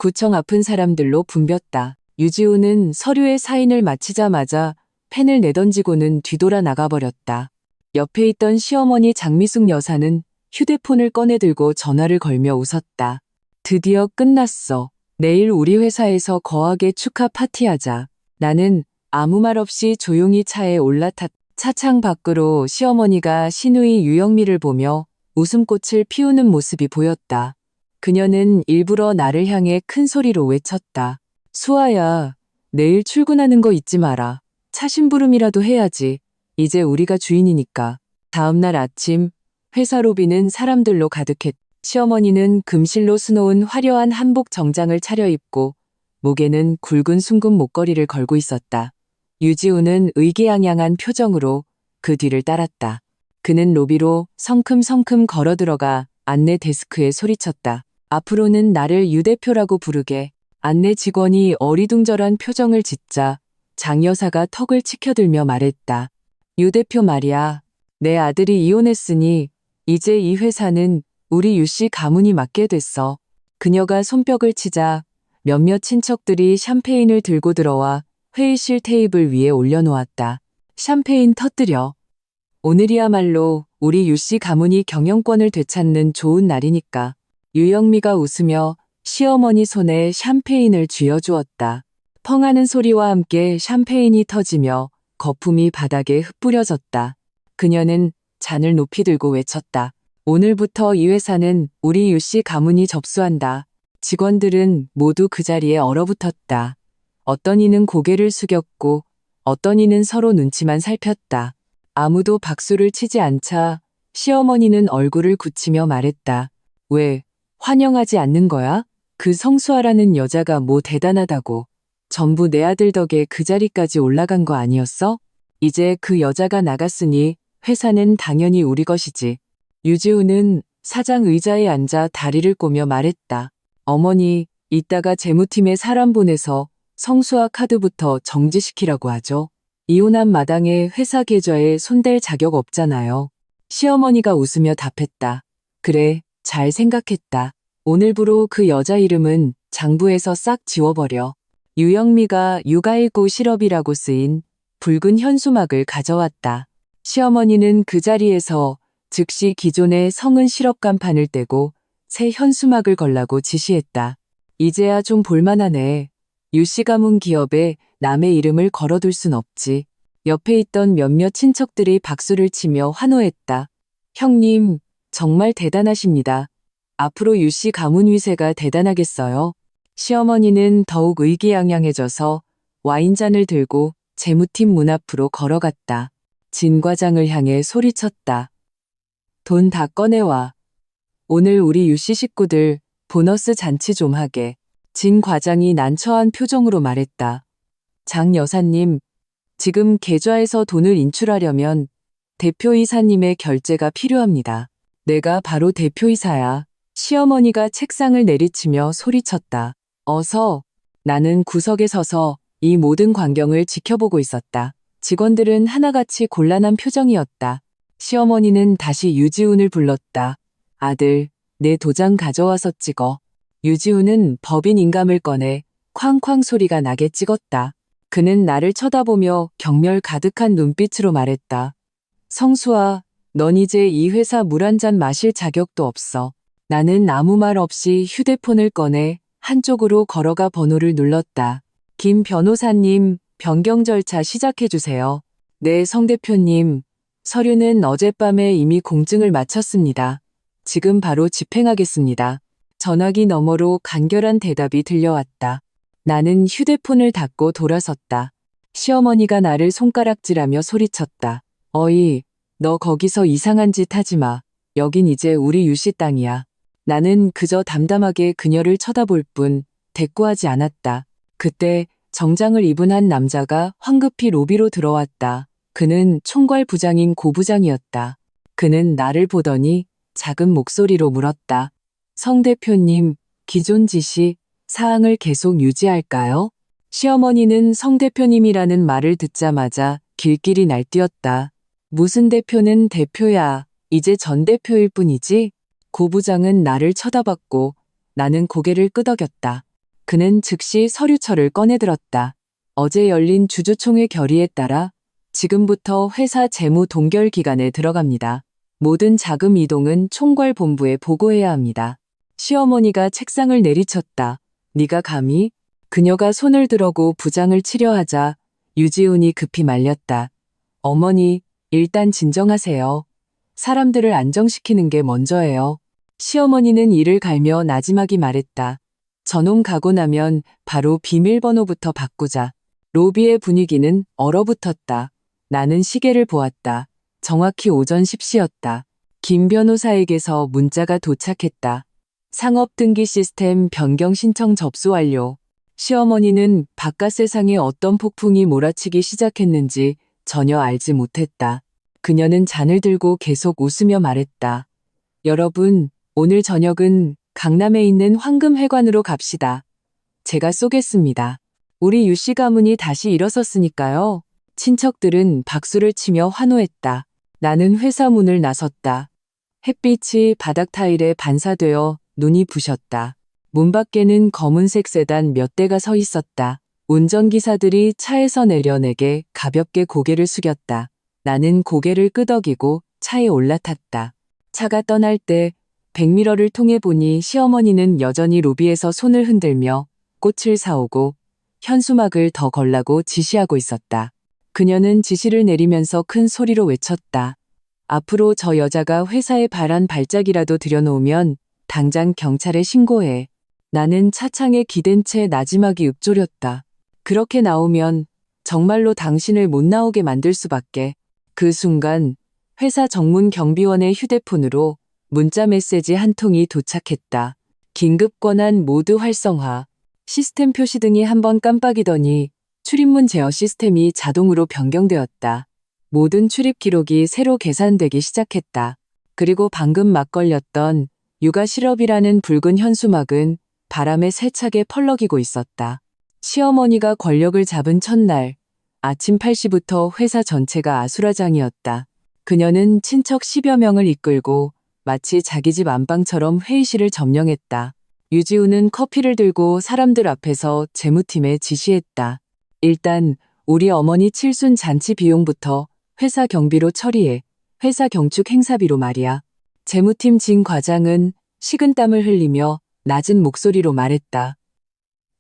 구청 앞은 사람들로 붐볐다. 유지우는 서류에 사인을 마치자마자 펜을 내던지고는 뒤돌아 나가버렸다. 옆에 있던 시어머니 장미숙 여사는 휴대폰을 꺼내들고 전화를 걸며 웃었다. 드디어 끝났어. 내일 우리 회사에서 거하게 축하 파티하자. 나는 아무 말 없이 조용히 차에 올라탔다. 차창 밖으로 시어머니가 시누이 유영미를 보며 웃음꽃을 피우는 모습이 보였다. 그녀는 일부러 나를 향해 큰 소리로 외쳤다. 수아야, 내일 출근하는 거 잊지 마라. 차 심부름이라도 해야지. 이제 우리가 주인이니까. 다음날 아침 회사 로비는 사람들로 가득했다. 시어머니는 금실로 수놓은 화려한 한복 정장을 차려입고 목에는 굵은 순금 목걸이를 걸고 있었다. 유지우는 의기양양한 표정으로 그 뒤를 따랐다. 그는 로비로 성큼성큼 걸어들어가 안내 데스크에 소리쳤다. 앞으로는 나를 유 대표라고 부르게. 안내 직원이 어리둥절한 표정을 짓자 장 여사가 턱을 치켜들며 말했다. 유 대표 말이야. 내 아들이 이혼했으니 이제 이 회사는 우리 유씨 가문이 맡게 됐어. 그녀가 손뼉을 치자 몇몇 친척들이 샴페인을 들고 들어와 회의실 테이블 위에 올려놓았다. 샴페인 터뜨려. 오늘이야말로 우리 유씨 가문이 경영권을 되찾는 좋은 날이니까. 유영미가 웃으며 시어머니 손에 샴페인을 쥐어주었다. 펑하는 소리와 함께 샴페인이 터지며 거품이 바닥에 흩뿌려졌다. 그녀는 잔을 높이 들고 외쳤다. 오늘부터 이 회사는 우리 유씨 가문이 접수한다. 직원들은 모두 그 자리에 얼어붙었다. 어떤 이는 고개를 숙였고 어떤 이는 서로 눈치만 살폈다. 아무도 박수를 치지 않자 시어머니는 얼굴을 굳히며 말했다. 왜 환영하지 않는 거야? 그 성수아라는 여자가 뭐 대단하다고. 전부 내 아들 덕에 그 자리까지 올라간 거 아니었어? 이제 그 여자가 나갔으니 회사는 당연히 우리 것이지. 유지우는 사장 의자에 앉아 다리를 꼬며 말했다. 어머니, 이따가 재무팀에 사람 보내서 성수아 카드부터 정지시키라고 하죠. 이혼한 마당에 회사 계좌에 손댈 자격 없잖아요. 시어머니가 웃으며 답했다. 그래, 잘 생각했다. 오늘부로 그 여자 이름은 장부에서 싹 지워버려. 유영미가 육아일고 시럽이라고 쓰인 붉은 현수막을 가져왔다. 시어머니는 그 자리에서 즉시 기존의 성은 시럽 간판을 떼고 새 현수막을 걸라고 지시했다. 이제야 좀 볼만하네. 유씨 가문 기업에 남의 이름을 걸어둘 순 없지. 옆에 있던 몇몇 친척들이 박수를 치며 환호했다. 형님, 정말 대단하십니다. 앞으로 유씨 가문 위세가 대단하겠어요. 시어머니는 더욱 의기양양해져서 와인잔을 들고 재무팀 문 앞으로 걸어갔다. 진 과장을 향해 소리쳤다. 돈 다 꺼내와. 오늘 우리 유씨 식구들 보너스 잔치 좀 하게. 진 과장이 난처한 표정으로 말했다. 장 여사님, 지금 계좌에서 돈을 인출하려면 대표이사님의 결재가 필요합니다. 내가 바로 대표이사야. 시어머니가 책상을 내리치며 소리쳤다. 어서. 나는 구석에 서서 이 모든 광경을 지켜보고 있었다. 직원들은 하나같이 곤란한 표정이었다. 시어머니는 다시 유지훈을 불렀다. 아들, 내 도장 가져와서 찍어. 유지훈은 법인 인감을 꺼내 쾅쾅 소리가 나게 찍었다. 그는 나를 쳐다보며 경멸 가득한 눈빛으로 말했다. 성수아, 넌 이제 이 회사 물 한 잔 마실 자격도 없어. 나는 아무 말 없이 휴대폰을 꺼내 한쪽으로 걸어가 번호를 눌렀다. 김 변호사님, 변경 절차 시작해주세요. 네, 성 대표님. 서류는 어젯밤에 이미 공증을 마쳤습니다. 지금 바로 집행하겠습니다. 전화기 너머로 간결한 대답이 들려왔다. 나는 휴대폰을 닫고 돌아섰다. 시어머니가 나를 손가락질하며 소리쳤다. 어이, 너 거기서 이상한 짓 하지 마. 여긴 이제 우리 유씨 땅이야. 나는 그저 담담하게 그녀를 쳐다볼 뿐 대꾸하지 않았다. 그때 정장을 입은 한 남자가 황급히 로비로 들어왔다. 그는 총괄 부장인 고 부장이었다. 그는 나를 보더니 작은 목소리로 물었다. 성 대표님, 기존 지시, 사항을 계속 유지할까요? 시어머니는 성 대표님이라는 말을 듣자마자 길길이 날뛰었다. 무슨 대표는 대표야. 이제 전 대표일 뿐이지? 고 부장은 나를 쳐다봤고 나는 고개를 끄덕였다. 그는 즉시 서류철을 꺼내들었다. 어제 열린 주주총회 결의에 따라 지금부터 회사 재무 동결 기간에 들어갑니다. 모든 자금 이동은 총괄본부에 보고해야 합니다. 시어머니가 책상을 내리쳤다. 네가 감히? 그녀가 손을 들어고 부장을 치려 하자 유지훈이 급히 말렸다. 어머니, 일단 진정하세요. 사람들을 안정시키는 게 먼저예요. 시어머니는 이를 갈며 나지막이 말했다. 저놈 가고 나면 바로 비밀번호부터 바꾸자. 로비의 분위기는 얼어붙었다. 나는 시계를 보았다. 정확히 오전 10시였다. 김 변호사에게서 문자가 도착했다. 상업등기 시스템 변경 신청 접수 완료. 시어머니는 바깥 세상에 어떤 폭풍이 몰아치기 시작했는지 전혀 알지 못했다. 그녀는 잔을 들고 계속 웃으며 말했다. 여러분, 오늘 저녁은 강남에 있는 황금회관으로 갑시다. 제가 쏘겠습니다. 우리 유씨 가문이 다시 일어섰으니까요. 친척들은 박수를 치며 환호했다. 나는 회사 문을 나섰다. 햇빛이 바닥 타일에 반사되어 눈이 부셨다. 문 밖에는 검은색 세단 몇 대가 서 있었다. 운전기사들이 차에서 내려 내게 가볍게 고개를 숙였다. 나는 고개를 끄덕이고 차에 올라탔다. 차가 떠날 때 백미러를 통해 보니 시어머니는 여전히 로비에서 손을 흔들며 꽃을 사오고 현수막을 더 걸라고 지시하고 있었다. 그녀는 지시를 내리면서 큰 소리로 외쳤다. 앞으로 저 여자가 회사에 발한 발작이라도 들여놓으면 당장 경찰에 신고해. 나는 차창에 기댄 채 나지막이 읊조렸다. 그렇게 나오면 정말로 당신을 못 나오게 만들 수밖에. 그 순간 회사 정문 경비원의 휴대폰으로 문자 메시지 한 통이 도착했다. 긴급 권한 모드 활성화. 시스템 표시등이 한번 깜빡이더니 출입문 제어 시스템이 자동으로 변경되었다. 모든 출입 기록이 새로 계산되기 시작했다. 그리고 방금 막 걸렸던 육아 실업이라는 붉은 현수막은 바람에 세차게 펄럭이고 있었다. 시어머니가 권력을 잡은 첫날, 아침 8시부터 회사 전체가 아수라장이었다. 그녀는 친척 10여 명을 이끌고 마치 자기 집 안방처럼 회의실을 점령했다. 유지우는 커피를 들고 사람들 앞에서 재무팀에 지시했다. 일단 우리 어머니 칠순 잔치 비용부터 회사 경비로 처리해. 회사 경축 행사비로 말이야. 재무팀 진 과장은 식은땀을 흘리며 낮은 목소리로 말했다.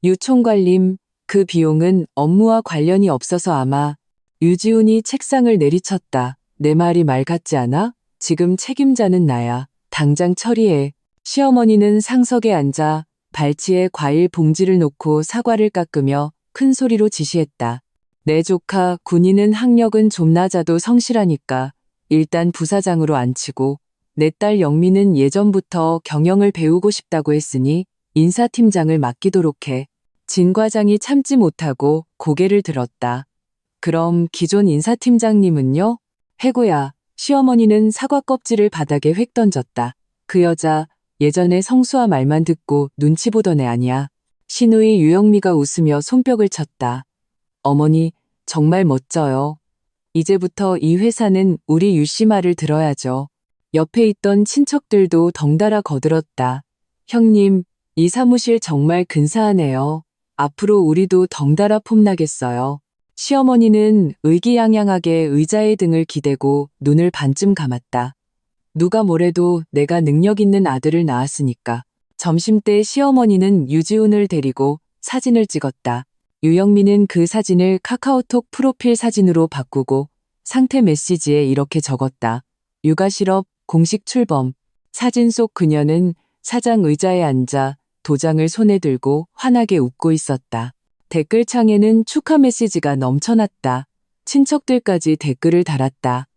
유 총괄님, 그 비용은 업무와 관련이 없어서 아마. 유지훈이 책상을 내리쳤다. 내 말이 말 같지 않아? 지금 책임자는 나야. 당장 처리해. 시어머니는 상석에 앉아 발치에 과일 봉지를 놓고 사과를 깎으며 큰 소리로 지시했다. 내 조카 군인은 학력은 좀 낮아도 성실하니까 일단 부사장으로 앉히고 내 딸 영미는 예전부터 경영을 배우고 싶다고 했으니 인사팀장을 맡기도록 해. 진 과장이 참지 못하고 고개를 들었다. 그럼 기존 인사팀장님은요? 해고야. 시어머니는 사과 껍질을 바닥에 획 던졌다. 그 여자 예전에 성수와 말만 듣고 눈치 보던 애 아니야. 신우이 유영미가 웃으며 손뼉을 쳤다. 어머니 정말 멋져요. 이제부터 이 회사는 우리 유씨 말을 들어야죠. 옆에 있던 친척들도 덩달아 거들었다. 형님, 이 사무실 정말 근사하네요. 앞으로 우리도 덩달아 폼나겠어요. 시어머니는 의기양양하게 의자의 등을 기대고 눈을 반쯤 감았다. 누가 뭐래도 내가 능력 있는 아들을 낳았으니까. 점심때 시어머니는 유지훈을 데리고 사진을 찍었다. 유영미는 그 사진을 카카오톡 프로필 사진으로 바꾸고 상태 메시지에 이렇게 적었다. 육아 실업 공식 출범. 사진 속 그녀는 사장 의자에 앉아 도장을 손에 들고 환하게 웃고 있었다. 댓글창에는 축하 메시지가 넘쳐났다. 친척들까지 댓글을 달았다.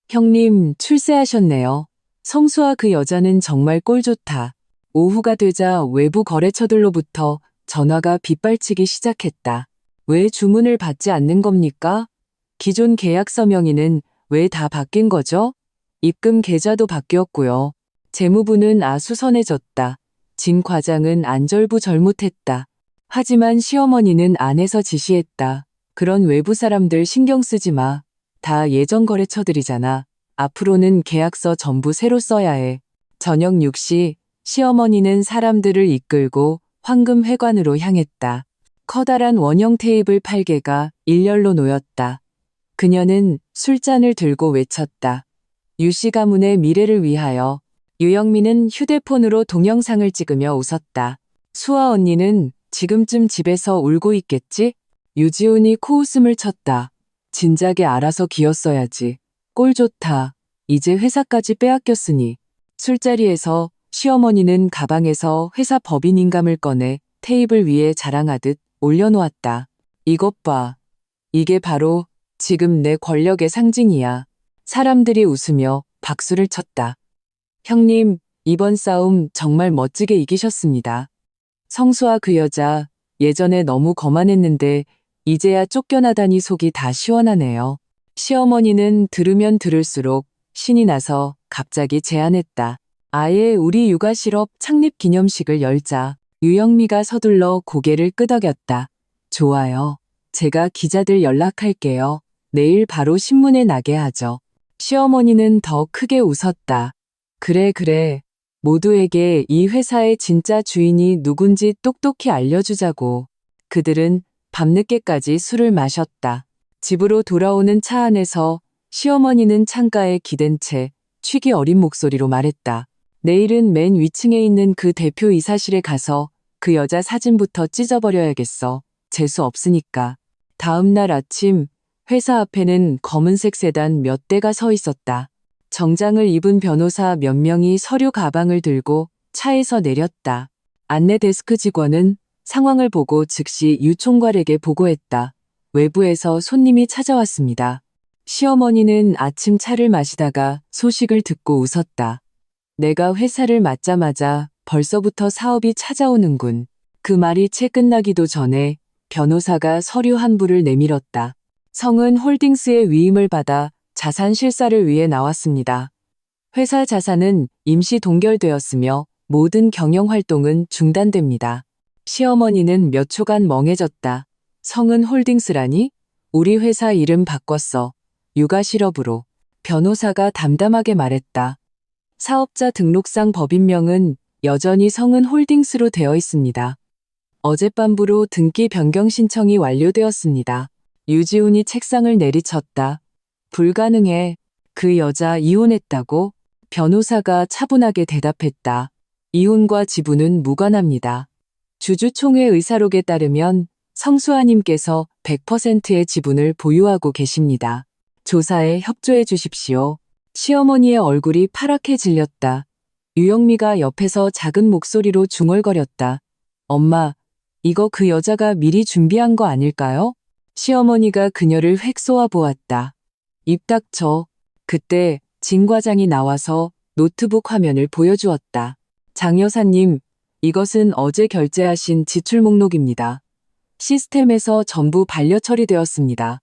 형님 출세하셨네요. 성수와 그 여자는 정말 꼴 좋다. 오후가 되자 외부 거래처들로부터 전화가 빗발치기 시작했다. 왜 주문을 받지 않는 겁니까? 기존 계약서 명의는 왜 다 바뀐 거죠? 입금 계좌도 바뀌었고요. 재무부는 아수선해졌다. 진 과장은 안절부절못했다. 하지만 시어머니는 안에서 지시했다. 그런 외부 사람들 신경 쓰지 마. 다 예전 거래처들이잖아. 앞으로는 계약서 전부 새로 써야 해. 저녁 6시 시어머니는 사람들을 이끌고 황금회관으로 향했다. 커다란 원형 테이블 8개가 일렬로 놓였다. 그녀는 술잔을 들고 외쳤다. 유씨 가문의 미래를 위하여. 유영미는 휴대폰으로 동영상을 찍으며 웃었다. 수아 언니는 지금쯤 집에서 울고 있겠지? 유지훈이 코웃음을 쳤다. 진작에 알아서 기었어야지. 꼴 좋다. 이제 회사까지 빼앗겼으니. 술자리에서 시어머니는 가방에서 회사 법인인감을 꺼내 테이블 위에 자랑하듯 올려놓았다. 이것 봐. 이게 바로 지금 내 권력의 상징이야. 사람들이 웃으며 박수를 쳤다. 형님, 이번 싸움 정말 멋지게 이기셨습니다. 성수와 그 여자, 예전에 너무 거만했는데 이제야 쫓겨나다니 속이 다 시원하네요. 시어머니는 들으면 들을수록 신이 나서 갑자기 제안했다. 아예 우리 육아실업 창립 기념식을 열자. 유영미가 서둘러 고개를 끄덕였다. 좋아요. 제가 기자들 연락할게요. 내일 바로 신문에 나게 하죠. 시어머니는 더 크게 웃었다. 그래. 모두에게 이 회사의 진짜 주인이 누군지 똑똑히 알려주자고. 그들은 밤늦게까지 술을 마셨다. 집으로 돌아오는 차 안에서 시어머니는 창가에 기댄 채 취기 어린 목소리로 말했다. 내일은 맨 위층에 있는 그 대표 이사실에 가서 그 여자 사진부터 찢어버려야겠어. 재수 없으니까. 다음 날 아침 회사 앞에는 검은색 세단 몇 대가 서 있었다. 정장을 입은 변호사 몇 명이 서류 가방을 들고 차에서 내렸다. 안내 데스크 직원은 상황을 보고 즉시 유 총괄에게 보고했다. 외부에서 손님이 찾아왔습니다. 시어머니는 아침 차를 마시다가 소식을 듣고 웃었다. 내가 회사를 맡자마자 벌써부터 사업이 찾아오는군. 그 말이 채 끝나기도 전에 변호사가 서류 한 부를 내밀었다. 성은 홀딩스의 위임을 받아 자산 실사를 위해 나왔습니다. 회사 자산은 임시 동결되었으며 모든 경영 활동은 중단됩니다. 시어머니는 몇 초간 멍해졌다. 성은 홀딩스라니? 우리 회사 이름 바꿨어. 육아실업으로. 변호사가 담담하게 말했다. 사업자 등록상 법인명은 여전히 성은 홀딩스로 되어 있습니다. 어젯밤부로 등기 변경 신청이 완료되었습니다. 유지훈이 책상을 내리쳤다. 불가능해. 그 여자 이혼했다고? 변호사가 차분하게 대답했다. 이혼과 지분은 무관합니다. 주주총회 의사록에 따르면 성수아님께서 100%의 지분을 보유하고 계십니다. 조사에 협조해 주십시오. 시어머니의 얼굴이 파랗게 질렸다. 유영미가 옆에서 작은 목소리로 중얼거렸다. 엄마, 이거 그 여자가 미리 준비한 거 아닐까요? 시어머니가 그녀를 획 쏘아보았다. 입 닥쳐. 그때 진 과장이 나와서 노트북 화면을 보여주었다. 장 여사님, 이것은 어제 결제하신 지출 목록입니다. 시스템에서 전부 반려 처리되었습니다.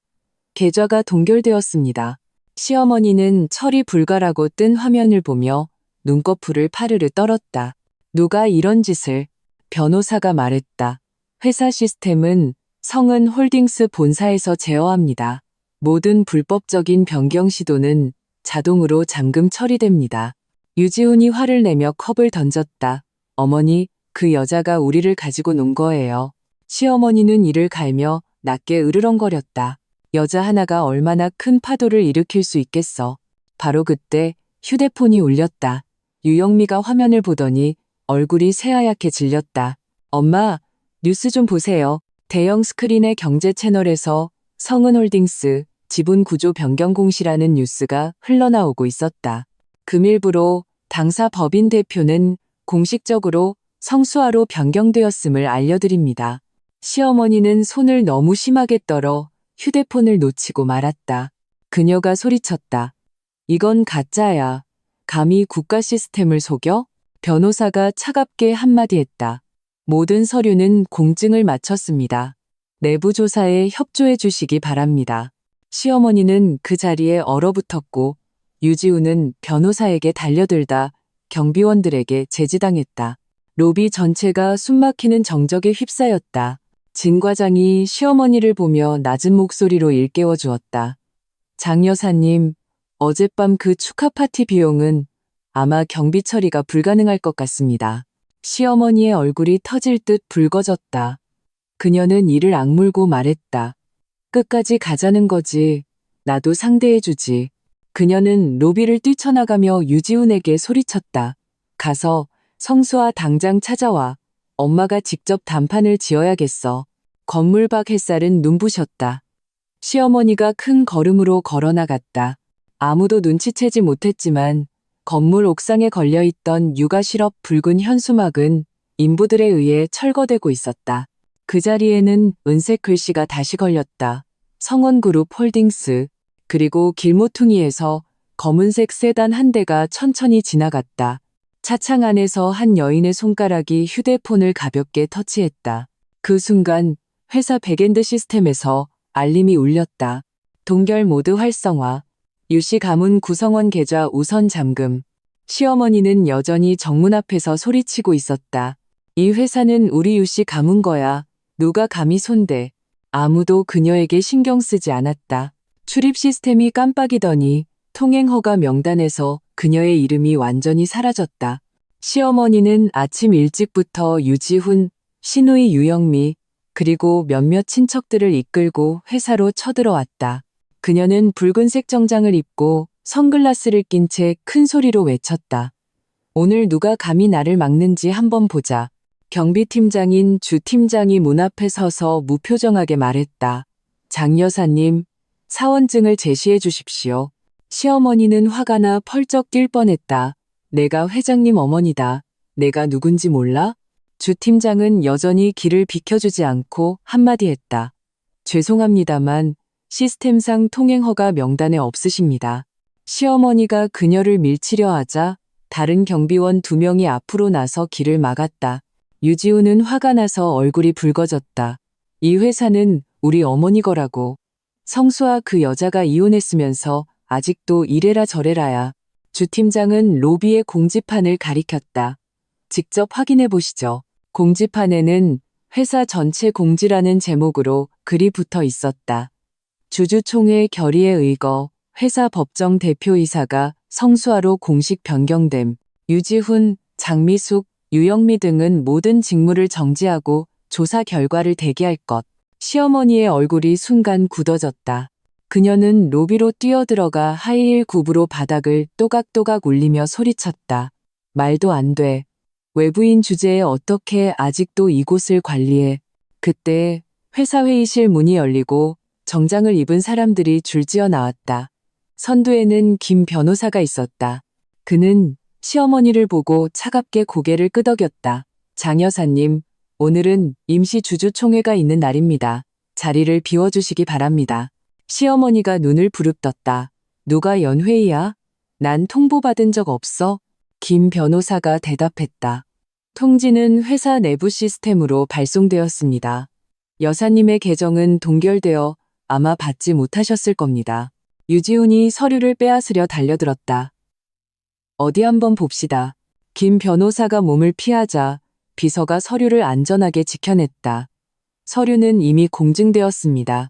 계좌가 동결되었습니다. 시어머니는 처리 불가라고 뜬 화면을 보며 눈꺼풀을 파르르 떨었다. 누가 이런 짓을? 변호사가 말했다. 회사 시스템은 성은 홀딩스 본사에서 제어합니다. 모든 불법적인 변경 시도는 자동으로 잠금 처리됩니다. 유지훈이 화를 내며 컵을 던졌다. 어머니, 그 여자가 우리를 가지고 논 거예요. 시어머니는 이를 갈며 낮게 으르렁거렸다. 여자 하나가 얼마나 큰 파도를 일으킬 수 있겠어. 바로 그때 휴대폰이 울렸다. 유영미가 화면을 보더니 얼굴이 새하얗게 질렸다. 엄마, 뉴스 좀 보세요. 대형 스크린의 경제 채널에서 성은홀딩스 지분 구조 변경 공시라는 뉴스가 흘러나오고 있었다. 금일부로 당사 법인 대표는 공식적으로 성수아로 변경되었음을 알려드립니다. 시어머니는 손을 너무 심하게 떨어 휴대폰을 놓치고 말았다. 그녀가 소리쳤다. 이건 가짜야. 감히 국가 시스템을 속여? 변호사가 차갑게 한마디 했다. 모든 서류는 공증을 마쳤습니다. 내부 조사에 협조해 주시기 바랍니다. 시어머니는 그 자리에 얼어붙었고 유지훈은 변호사에게 달려들다 경비원들에게 제지당했다. 로비 전체가 숨막히는 정적에 휩싸였다. 진 과장이 시어머니를 보며 낮은 목소리로 일깨워 주었다. 장 여사님, 어젯밤 그 축하 파티 비용은 아마 경비 처리가 불가능할 것 같습니다. 시어머니의 얼굴이 터질 듯 붉어졌다. 그녀는 이를 악물고 말했다. 끝까지 가자는 거지. 나도 상대해주지. 그녀는 로비를 뛰쳐나가며 유지훈에게 소리쳤다. 가서 성수아 당장 찾아와. 엄마가 직접 단판을 지어야겠어. 건물 밖 햇살은 눈부셨다. 시어머니가 큰 걸음으로 걸어나갔다. 아무도 눈치채지 못했지만 건물 옥상에 걸려있던 육아 실업 붉은 현수막은 인부들에 의해 철거되고 있었다. 그 자리에는 은색 글씨가 다시 걸렸다. 성원그룹 홀딩스. 그리고 길모퉁이에서 검은색 세단 한 대가 천천히 지나갔다. 차창 안에서 한 여인의 손가락이 휴대폰을 가볍게 터치했다. 그 순간 회사 백엔드 시스템에서 알림이 울렸다. 동결 모드 활성화. 유씨 가문 구성원 계좌 우선 잠금. 시어머니는 여전히 정문 앞에서 소리치고 있었다. 이 회사는 우리 유씨 가문 거야. 누가 감히 손대. 아무도 그녀에게 신경 쓰지 않았다. 출입 시스템이 깜빡이더니 통행 허가 명단에서 그녀의 이름이 완전히 사라졌다. 시어머니는 아침 일찍부터 유지훈, 신우이 유영미, 그리고 몇몇 친척들을 이끌고 회사로 쳐들어왔다. 그녀는 붉은색 정장을 입고 선글라스를 낀 채 큰 소리로 외쳤다. 오늘 누가 감히 나를 막는지 한번 보자. 경비팀장인 주 팀장이 문 앞에 서서 무표정하게 말했다. 장 여사님, 사원증을 제시해 주십시오. 시어머니는 화가 나 펄쩍 뛸 뻔했다. 내가 회장님 어머니다. 내가 누군지 몰라? 주 팀장은 여전히 길을 비켜주지 않고 한마디 했다. 죄송합니다만 시스템상 통행허가 명단에 없으십니다. 시어머니가 그녀를 밀치려 하자 다른 경비원 2명이 앞으로 나서 길을 막았다. 유지우는 화가 나서 얼굴이 붉어졌다. 이 회사는 우리 어머니 거라고. 성수와 그 여자가 이혼했으면서 아직도 이래라 저래라야. 주 팀장은 로비의 공지판을 가리켰다. 직접 확인해 보시죠. 공지판에는 회사 전체 공지라는 제목으로 글이 붙어 있었다. 주주총회 결의에 의거 회사 법정 대표이사가 성수아로 공식 변경됨. 유지훈, 장미숙, 유영미 등은 모든 직무를 정지하고 조사 결과를 대기할 것. 시어머니의 얼굴이 순간 굳어졌다. 그녀는 로비로 뛰어들어가 하이힐 굽으로 바닥을 또각또각 울리며 소리쳤다. 말도 안 돼. 외부인 주제에 어떻게 아직도 이곳을 관리해. 그때 회사 회의실 문이 열리고 정장을 입은 사람들이 줄지어 나왔다. 선두에는 김 변호사가 있었다. 그는 시어머니를 보고 차갑게 고개를 끄덕였다. 장 여사님, 오늘은 임시 주주총회가 있는 날입니다. 자리를 비워주시기 바랍니다. 시어머니가 눈을 부릅떴다. 누가 연회의야? 난 통보받은 적 없어. 김 변호사가 대답했다. 통지는 회사 내부 시스템으로 발송되었습니다. 여사님의 계정은 동결되어 아마 받지 못하셨을 겁니다. 유지훈이 서류를 빼앗으려 달려들었다. 어디 한번 봅시다. 김 변호사가 몸을 피하자 비서가 서류를 안전하게 지켜냈다. 서류는 이미 공증되었습니다.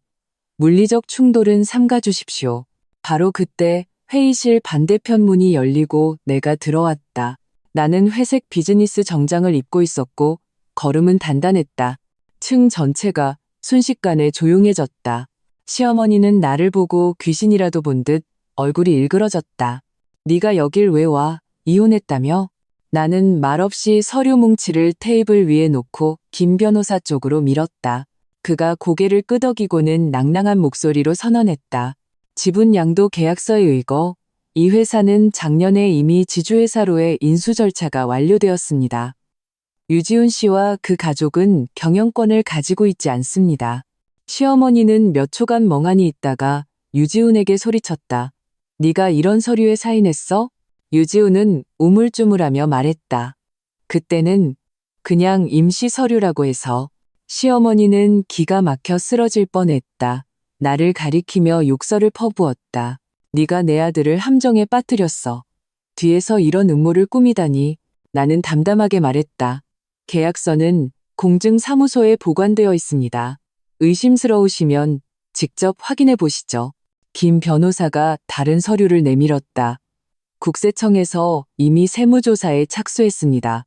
물리적 충돌은 삼가주십시오. 바로 그때 회의실 반대편 문이 열리고 내가 들어왔다. 나는 회색 비즈니스 정장을 입고 있었고 걸음은 단단했다. 층 전체가 순식간에 조용해졌다. 시어머니는 나를 보고 귀신이라도 본 듯 얼굴이 일그러졌다. 네가 여길 왜 와? 이혼했다며? 나는 말없이 서류 뭉치를 테이블 위에 놓고 김 변호사 쪽으로 밀었다. 그가 고개를 끄덕이고는 낭낭한 목소리로 선언했다. 지분 양도 계약서에 의거 이 회사는 작년에 이미 지주회사로의 인수 절차가 완료되었습니다. 유지훈 씨와 그 가족은 경영권을 가지고 있지 않습니다. 시어머니는 몇 초간 멍하니 있다가 유지훈에게 소리쳤다. 네가 이런 서류에 사인했어? 유지훈은 우물쭈물하며 말했다. 그때는 그냥 임시 서류라고 해서. 시어머니는 기가 막혀 쓰러질 뻔했다. 나를 가리키며 욕설을 퍼부었다. 네가 내 아들을 함정에 빠뜨렸어. 뒤에서 이런 음모를 꾸미다니. 나는 담담하게 말했다. 계약서는 공증사무소에 보관되어 있습니다. 의심스러우시면 직접 확인해 보시죠. 김 변호사가 다른 서류를 내밀었다. 국세청에서 이미 세무조사에 착수했습니다.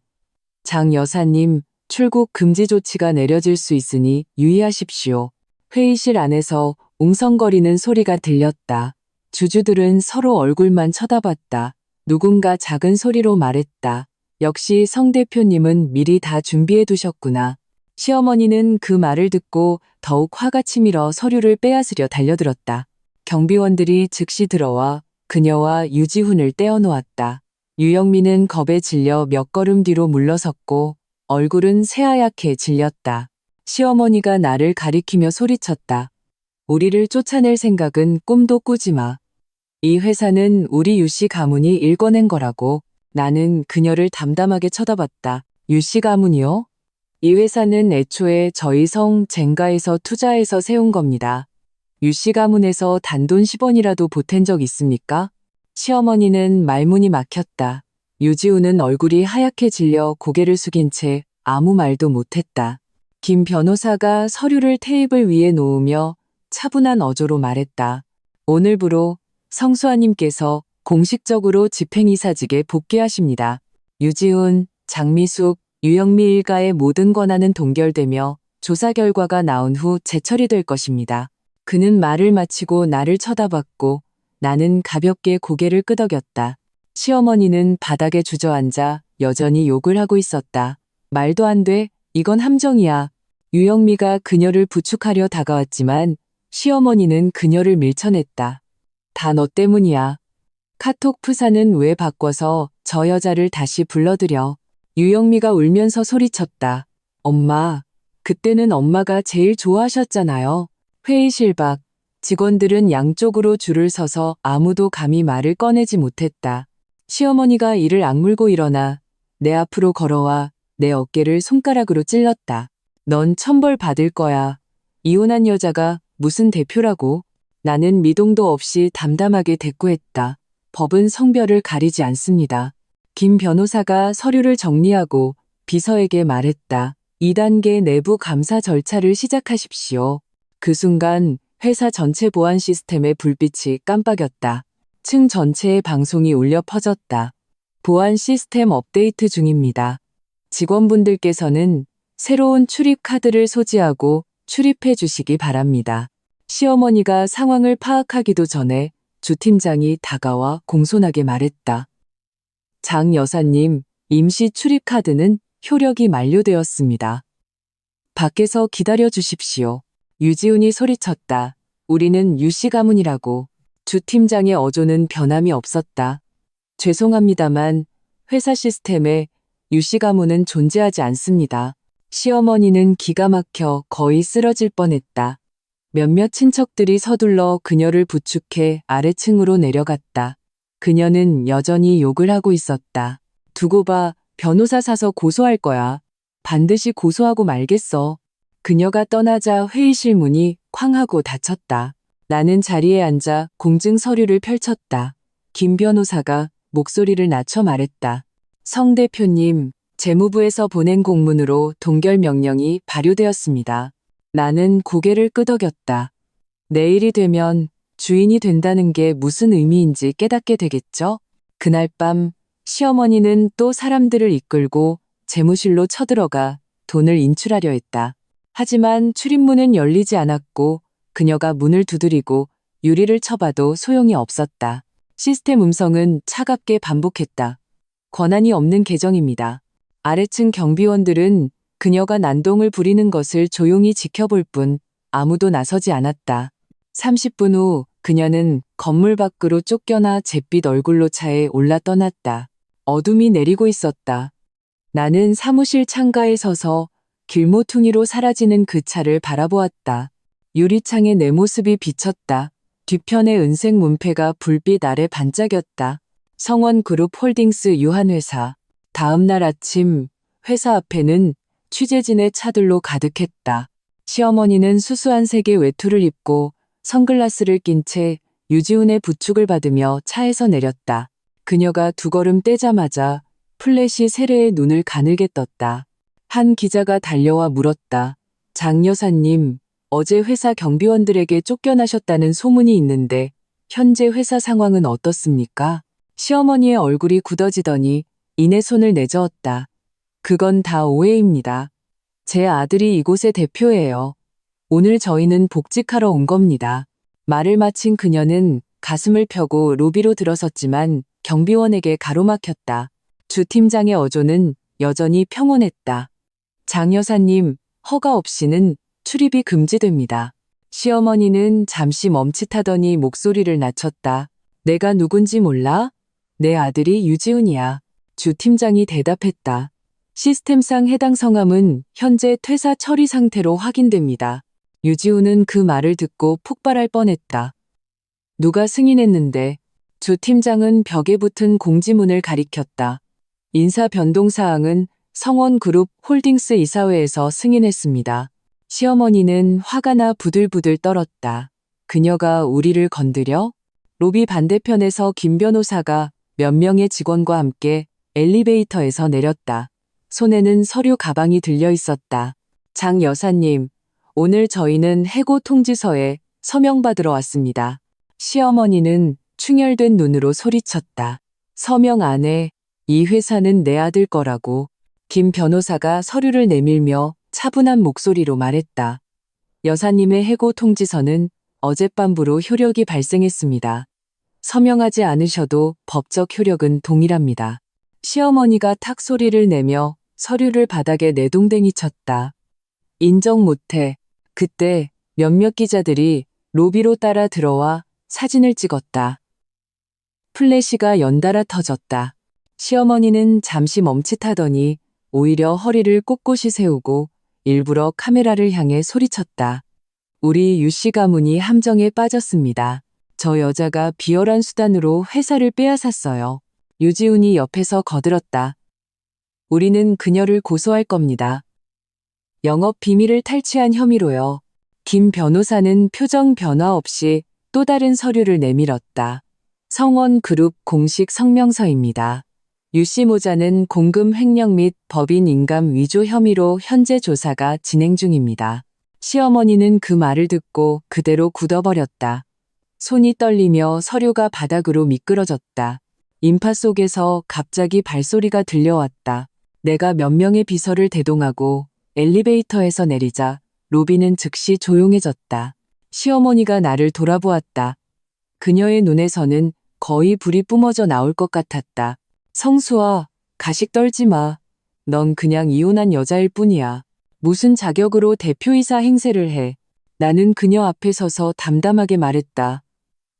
장 여사님, 출국 금지 조치가 내려질 수 있으니 유의하십시오. 회의실 안에서 웅성거리는 소리가 들렸다. 주주들은 서로 얼굴만 쳐다봤다. 누군가 작은 소리로 말했다. 역시 성 대표님은 미리 다 준비해 두셨구나. 시어머니는 그 말을 듣고 더욱 화가 치밀어 서류를 빼앗으려 달려들었다. 경비원들이 즉시 들어와 그녀와 유지훈을 떼어놓았다. 유영민은 겁에 질려 몇 걸음 뒤로 물러섰고 얼굴은 새하얗게 질렸다. 시어머니가 나를 가리키며 소리쳤다. 우리를 쫓아낼 생각은 꿈도 꾸지 마. 이 회사는 우리 유씨 가문이 일궈낸 거라고. 나는 그녀를 담담하게 쳐다봤다. 유씨 가문이요? 이 회사는 애초에 저희 성 젠가에서 투자해서 세운 겁니다. 유씨 가문에서 단돈 10원이라도 보탠 적 있습니까? 시어머니는 말문이 막혔다. 유지우는 얼굴이 하얗게 질려 고개를 숙인 채 아무 말도 못했다. 김 변호사가 서류를 테이블 위에 놓으며 차분한 어조로 말했다. 오늘부로 성수아님께서 공식적으로 집행이사직에 복귀하십니다. 유지훈, 장미숙, 유영미 일가의 모든 권한은 동결되며 조사 결과가 나온 후 재처리될 것입니다. 그는 말을 마치고 나를 쳐다봤고 나는 가볍게 고개를 끄덕였다. 시어머니는 바닥에 주저앉아 여전히 욕을 하고 있었다. 말도 안 돼. 이건 함정이야. 유영미가 그녀를 부축하려 다가왔지만 시어머니는 그녀를 밀쳐냈다. 다 너 때문이야. 카톡 프사는 왜 바꿔서 저 여자를 다시 불러들여. 유영미가 울면서 소리쳤다. 엄마, 그때는 엄마가 제일 좋아하셨잖아요. 회의실 밖 직원들은 양쪽으로 줄을 서서 아무도 감히 말을 꺼내지 못했다. 시어머니가 이를 악물고 일어나 내 앞으로 걸어와 내 어깨를 손가락으로 찔렀다. 넌 천벌 받을 거야. 이혼한 여자가 무슨 대표라고. 나는 미동도 없이 담담하게 대꾸했다. 법은 성별을 가리지 않습니다. 김 변호사가 서류를 정리하고 비서에게 말했다. 2단계 내부 감사 절차를 시작하십시오. 그 순간 회사 전체 보안 시스템의 불빛이 깜빡였다. 층 전체의 방송이 울려 퍼졌다. 보안 시스템 업데이트 중입니다. 직원분들께서는 새로운 출입 카드를 소지하고 출입해 주시기 바랍니다. 시어머니가 상황을 파악하기도 전에 주 팀장이 다가와 공손하게 말했다. 장 여사님, 임시 출입 카드는 효력이 만료되었습니다. 밖에서 기다려 주십시오. 유지훈이 소리쳤다. 우리는 유씨 가문이라고. 주 팀장의 어조는 변함이 없었다. 죄송합니다만 회사 시스템에 유씨 가문은 존재하지 않습니다. 시어머니는 기가 막혀 거의 쓰러질 뻔했다. 몇몇 친척들이 서둘러 그녀를 부축해 아래층으로 내려갔다. 그녀는 여전히 욕을 하고 있었다. 두고 봐, 변호사 사서 고소할 거야. 반드시 고소하고 말겠어. 그녀가 떠나자 회의실 문이 쾅 하고 닫혔다. 나는 자리에 앉아 공증 서류를 펼쳤다. 김 변호사가 목소리를 낮춰 말했다. 성 대표님, 재무부에서 보낸 공문으로 동결 명령이 발효되었습니다. 나는 고개를 끄덕였다. 내일이 되면 주인이 된다는 게 무슨 의미인지 깨닫게 되겠죠? 그날 밤 시어머니는 또 사람들을 이끌고 재무실로 쳐들어가 돈을 인출하려 했다. 하지만 출입문은 열리지 않았고 그녀가 문을 두드리고 유리를 쳐봐도 소용이 없었다. 시스템 음성은 차갑게 반복했다. 권한이 없는 계정입니다. 아래층 경비원들은 그녀가 난동을 부리는 것을 조용히 지켜볼 뿐 아무도 나서지 않았다. 30분 후 그녀는 건물 밖으로 쫓겨나 잿빛 얼굴로 차에 올라 떠났다. 어둠이 내리고 있었다. 나는 사무실 창가에 서서 길모퉁이로 사라지는 그 차를 바라보았다. 유리창에 내 모습이 비쳤다. 뒤편의 은색 문패가 불빛 아래 반짝였다. 성원그룹 홀딩스 유한회사. 다음 날 아침 회사 앞에는 취재진의 차들로 가득했다. 시어머니는 수수한 색의 외투를 입고 선글라스를 낀 채 유지훈의 부축을 받으며 차에서 내렸다. 그녀가 두 걸음 떼자마자 플래시 세례의 눈을 가늘게 떴다. 한 기자가 달려와 물었다. 장 여사님, 어제 회사 경비원들에게 쫓겨나셨다는 소문이 있는데 현재 회사 상황은 어떻습니까? 시어머니의 얼굴이 굳어지더니 이내 손을 내저었다. 그건 다 오해입니다. 제 아들이 이곳의 대표예요. 오늘 저희는 복직하러 온 겁니다. 말을 마친 그녀는 가슴을 펴고 로비로 들어섰지만 경비원에게 가로막혔다. 주 팀장의 어조는 여전히 평온했다. 장 여사님, 허가 없이는 출입이 금지됩니다. 시어머니는 잠시 멈칫하더니 목소리를 낮췄다. 내가 누군지 몰라? 내 아들이 유지훈이야. 주 팀장이 대답했다. 시스템상 해당 성함은 현재 퇴사 처리 상태로 확인됩니다. 유지훈은 그 말을 듣고 폭발할 뻔했다. 누가 승인했는데? 주 팀장은 벽에 붙은 공지문을 가리켰다. 인사 변동 사항은 성원그룹 홀딩스 이사회에서 승인했습니다. 시어머니는 화가 나 부들부들 떨었다. 그녀가 우리를 건드려? 로비 반대편에서 김 변호사가 몇 명의 직원과 함께 엘리베이터에서 내렸다. 손에는 서류 가방이 들려 있었다. 장 여사님, 오늘 저희는 해고 통지서에 서명받으러 왔습니다. 시어머니는 충혈된 눈으로 소리쳤다. 서명 안 해. 이 회사는 내 아들 거라고. 김 변호사가 서류를 내밀며 차분한 목소리로 말했다. 여사님의 해고 통지서는 어젯밤부로 효력이 발생했습니다. 서명하지 않으셔도 법적 효력은 동일합니다. 시어머니가 탁 소리를 내며 서류를 바닥에 내동댕이 쳤다. 인정 못해. 그때 몇몇 기자들이 로비로 따라 들어와 사진을 찍었다. 플래시가 연달아 터졌다. 시어머니는 잠시 멈칫하더니 오히려 허리를 꼿꼿이 세우고 일부러 카메라를 향해 소리쳤다. 우리 유씨 가문이 함정에 빠졌습니다. 저 여자가 비열한 수단으로 회사를 빼앗았어요. 유지훈이 옆에서 거들었다. 우리는 그녀를 고소할 겁니다. 영업 비밀을 탈취한 혐의로요. 김 변호사는 표정 변화 없이 또 다른 서류를 내밀었다. 성원그룹 공식 성명서입니다. 유씨 모자는 공금 횡령 및 법인 인감 위조 혐의로 현재 조사가 진행 중입니다. 시어머니는 그 말을 듣고 그대로 굳어버렸다. 손이 떨리며 서류가 바닥으로 미끄러졌다. 인파 속에서 갑자기 발소리가 들려왔다. 내가 몇 명의 비서를 대동하고 엘리베이터에서 내리자 로비는 즉시 조용해졌다. 시어머니가 나를 돌아보았다. 그녀의 눈에서는 거의 불이 뿜어져 나올 것 같았다. 성수아, 가식 떨지 마. 넌 그냥 이혼한 여자일 뿐이야. 무슨 자격으로 대표이사 행세를 해. 나는 그녀 앞에 서서 담담하게 말했다.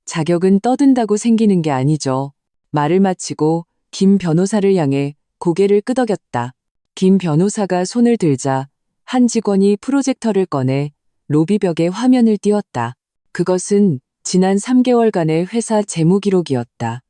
자격은 떠든다고 생기는 게 아니죠. 말을 마치고 김 변호사를 향해 고개를 끄덕였다. 김 변호사가 손을 들자 한 직원이 프로젝터를 꺼내 로비벽에 화면을 띄웠다. 그것은 지난 3개월간의 회사 재무 기록이었다.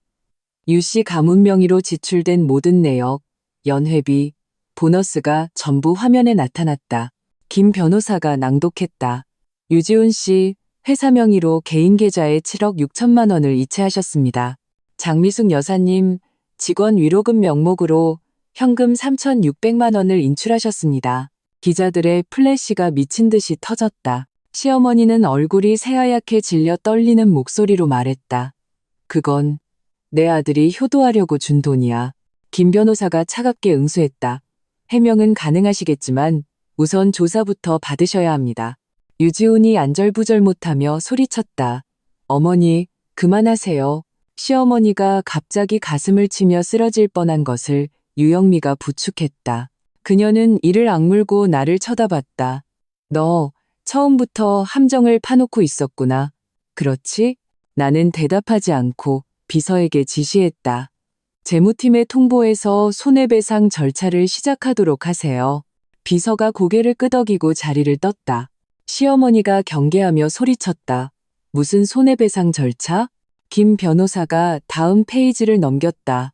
유씨 가문 명의로 지출된 모든 내역, 연회비, 보너스가 전부 화면에 나타났다. 김 변호사가 낭독했다. 유지훈 씨, 회사 명의로 개인 계좌에 7억 6천만 원을 이체하셨습니다. 장미숙 여사님, 직원 위로금 명목으로 현금 3,600만 원을 인출하셨습니다. 기자들의 플래시가 미친 듯이 터졌다. 시어머니는 얼굴이 새하얗게 질려 떨리는 목소리로 말했다. 그건 내 아들이 효도하려고 준 돈이야. 김 변호사가 차갑게 응수했다. 해명은 가능하시겠지만 우선 조사부터 받으셔야 합니다. 유지훈이 안절부절 못하며 소리쳤다. 어머니, 그만하세요. 시어머니가 갑자기 가슴을 치며 쓰러질 뻔한 것을 유영미가 부축했다. 그녀는 이를 악물고 나를 쳐다봤다. 너 처음부터 함정을 파놓고 있었구나. 그렇지? 나는 대답하지 않고 비서에게 지시했다. 재무팀에 통보해서 손해배상 절차를 시작하도록 하세요. 비서가 고개를 끄덕이고 자리를 떴다. 시어머니가 경계하며 소리쳤다. 무슨 손해배상 절차? 김 변호사가 다음 페이지를 넘겼다.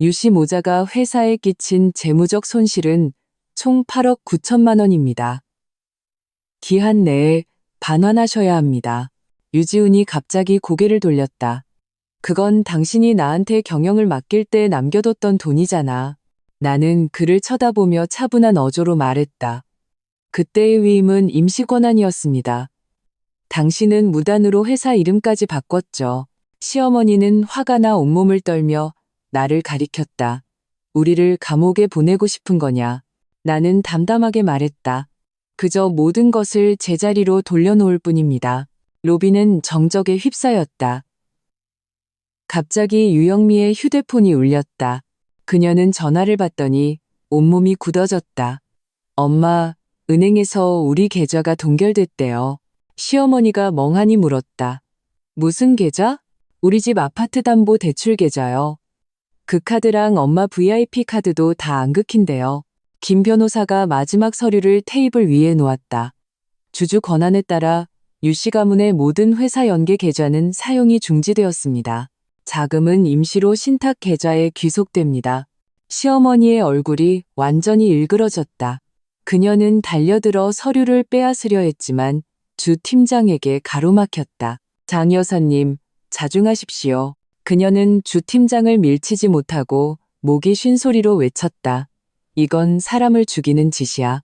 유씨 모자가 회사에 끼친 재무적 손실은 총 8억 9천만 원입니다. 기한 내에 반환하셔야 합니다. 유지훈이 갑자기 고개를 돌렸다. 그건 당신이 나한테 경영을 맡길 때 남겨뒀던 돈이잖아. 나는 그를 쳐다보며 차분한 어조로 말했다. 그때의 위임은 임시권한이었습니다. 당신은 무단으로 회사 이름까지 바꿨죠. 시어머니는 화가 나 온몸을 떨며 나를 가리켰다. 우리를 감옥에 보내고 싶은 거냐? 나는 담담하게 말했다. 그저 모든 것을 제자리로 돌려놓을 뿐입니다. 로비는 정적에 휩싸였다. 갑자기 유영미의 휴대폰이 울렸다. 그녀는 전화를 받더니 온몸이 굳어졌다. 엄마, 은행에서 우리 계좌가 동결됐대요. 시어머니가 멍하니 물었다. 무슨 계좌? 우리 집 아파트 담보 대출 계좌요. 그 카드랑 엄마 VIP 카드도 다 안 긁힌대요. 김 변호사가 마지막 서류를 테이블 위에 놓았다. 주주 권한에 따라 유 씨 가문의 모든 회사 연계 계좌는 사용이 중지되었습니다. 자금은 임시로 신탁 계좌에 귀속됩니다. 시어머니의 얼굴이 완전히 일그러졌다. 그녀는 달려들어 서류를 빼앗으려 했지만 주 팀장에게 가로막혔다. 장 여사님, 자중하십시오. 그녀는 주 팀장을 밀치지 못하고 목이 쉰 소리로 외쳤다. 이건 사람을 죽이는 짓이야.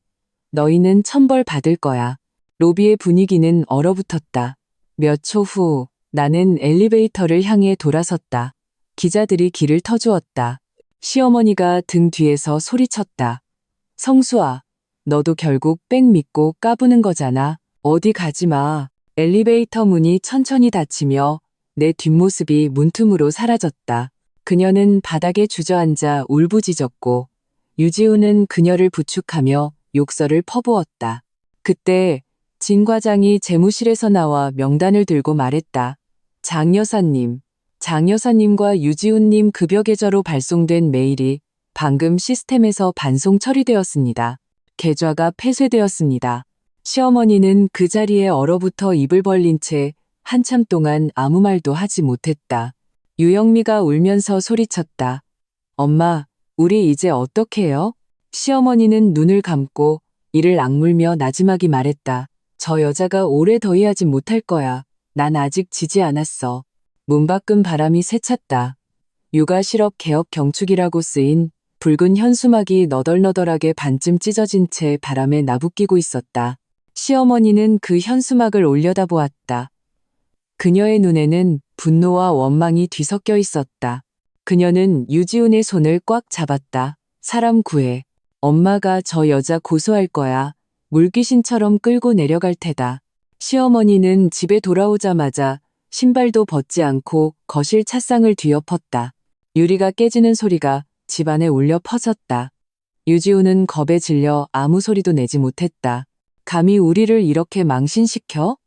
너희는 천벌 받을 거야. 로비의 분위기는 얼어붙었다. 몇 초 후 나는 엘리베이터를 향해 돌아섰다. 기자들이 길을 터주었다. 시어머니가 등 뒤에서 소리쳤다. 성수아, 너도 결국 백 믿고 까부는 거잖아. 어디 가지 마. 엘리베이터 문이 천천히 닫히며 내 뒷모습이 문틈으로 사라졌다. 그녀는 바닥에 주저앉아 울부짖었고 유지우는 그녀를 부축하며 욕설을 퍼부었다. 그때 진 과장이 재무실에서 나와 명단을 들고 말했다. 장 여사님, 장 여사님과 유지훈님 급여 계좌로 발송된 메일이 방금 시스템에서 반송 처리되었습니다. 계좌가 폐쇄되었습니다. 시어머니는 그 자리에 얼어붙어 입을 벌린 채 한참 동안 아무 말도 하지 못했다. 유영미가 울면서 소리쳤다. 엄마, 우리 이제 어떡해요? 시어머니는 눈을 감고 이를 악물며 나지막이 말했다. 저 여자가 오래 더 일하지 못할 거야. 난 아직 지지 않았어. 문 밖은 바람이 새찼다. 육아 실업 개업 경축이라고 쓰인 붉은 현수막이 너덜너덜하게 반쯤 찢어진 채 바람에 나부끼고 있었다. 시어머니는 그 현수막을 올려다보았다. 그녀의 눈에는 분노와 원망이 뒤섞여 있었다. 그녀는 유지훈의 손을 꽉 잡았다. 사람 구해. 엄마가 저 여자 고소할 거야. 물귀신처럼 끌고 내려갈 테다. 시어머니는 집에 돌아오자마자 신발도 벗지 않고 거실 찻상을 뒤엎었다. 유리가 깨지는 소리가 집안에 울려 퍼졌다. 유지훈은 겁에 질려 아무 소리도 내지 못했다. 감히 우리를 이렇게 망신시켜?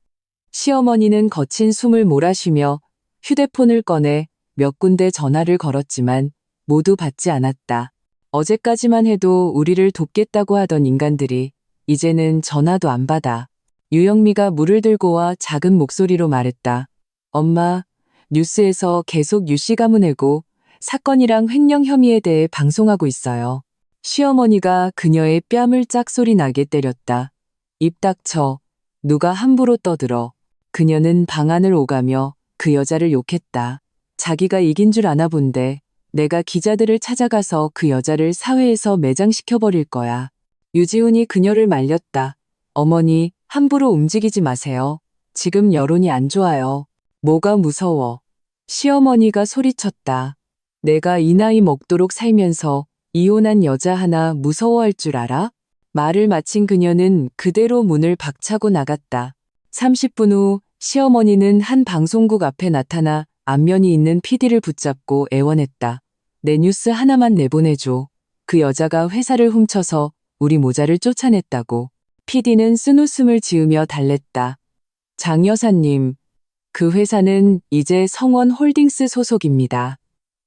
시어머니는 거친 숨을 몰아쉬며 휴대폰을 꺼내 몇 군데 전화를 걸었지만 모두 받지 않았다. 어제까지만 해도 우리를 돕겠다고 하던 인간들이 이제는 전화도 안 받아. 유영미가 물을 들고 와 작은 목소리로 말했다. 엄마, 뉴스에서 계속 유씨 가문 내고 사건이랑 횡령 혐의에 대해 방송하고 있어요. 시어머니가 그녀의 뺨을 짝소리 나게 때렸다. 입 닥쳐. 누가 함부로 떠들어. 그녀는 방안을 오가며 그 여자를 욕했다. 자기가 이긴 줄 아나 본데 내가 기자들을 찾아가서 그 여자를 사회에서 매장시켜버릴 거야. 유지훈이 그녀를 말렸다. 어머니, 함부로 움직이지 마세요. 지금 여론이 안 좋아요. 뭐가 무서워. 시어머니가 소리쳤다. 내가 이 나이 먹도록 살면서 이혼한 여자 하나 무서워할 줄 알아? 말을 마친 그녀는 그대로 문을 박차고 나갔다. 30분 후 시어머니는 한 방송국 앞에 나타나 안면이 있는 PD를 붙잡고 애원했다. 내 뉴스 하나만 내보내줘. 그 여자가 회사를 훔쳐서 우리 모자를 쫓아냈다고. PD는 쓴웃음을 지으며 달랬다. 장 여사님, 그 회사는 이제 성원 홀딩스 소속입니다.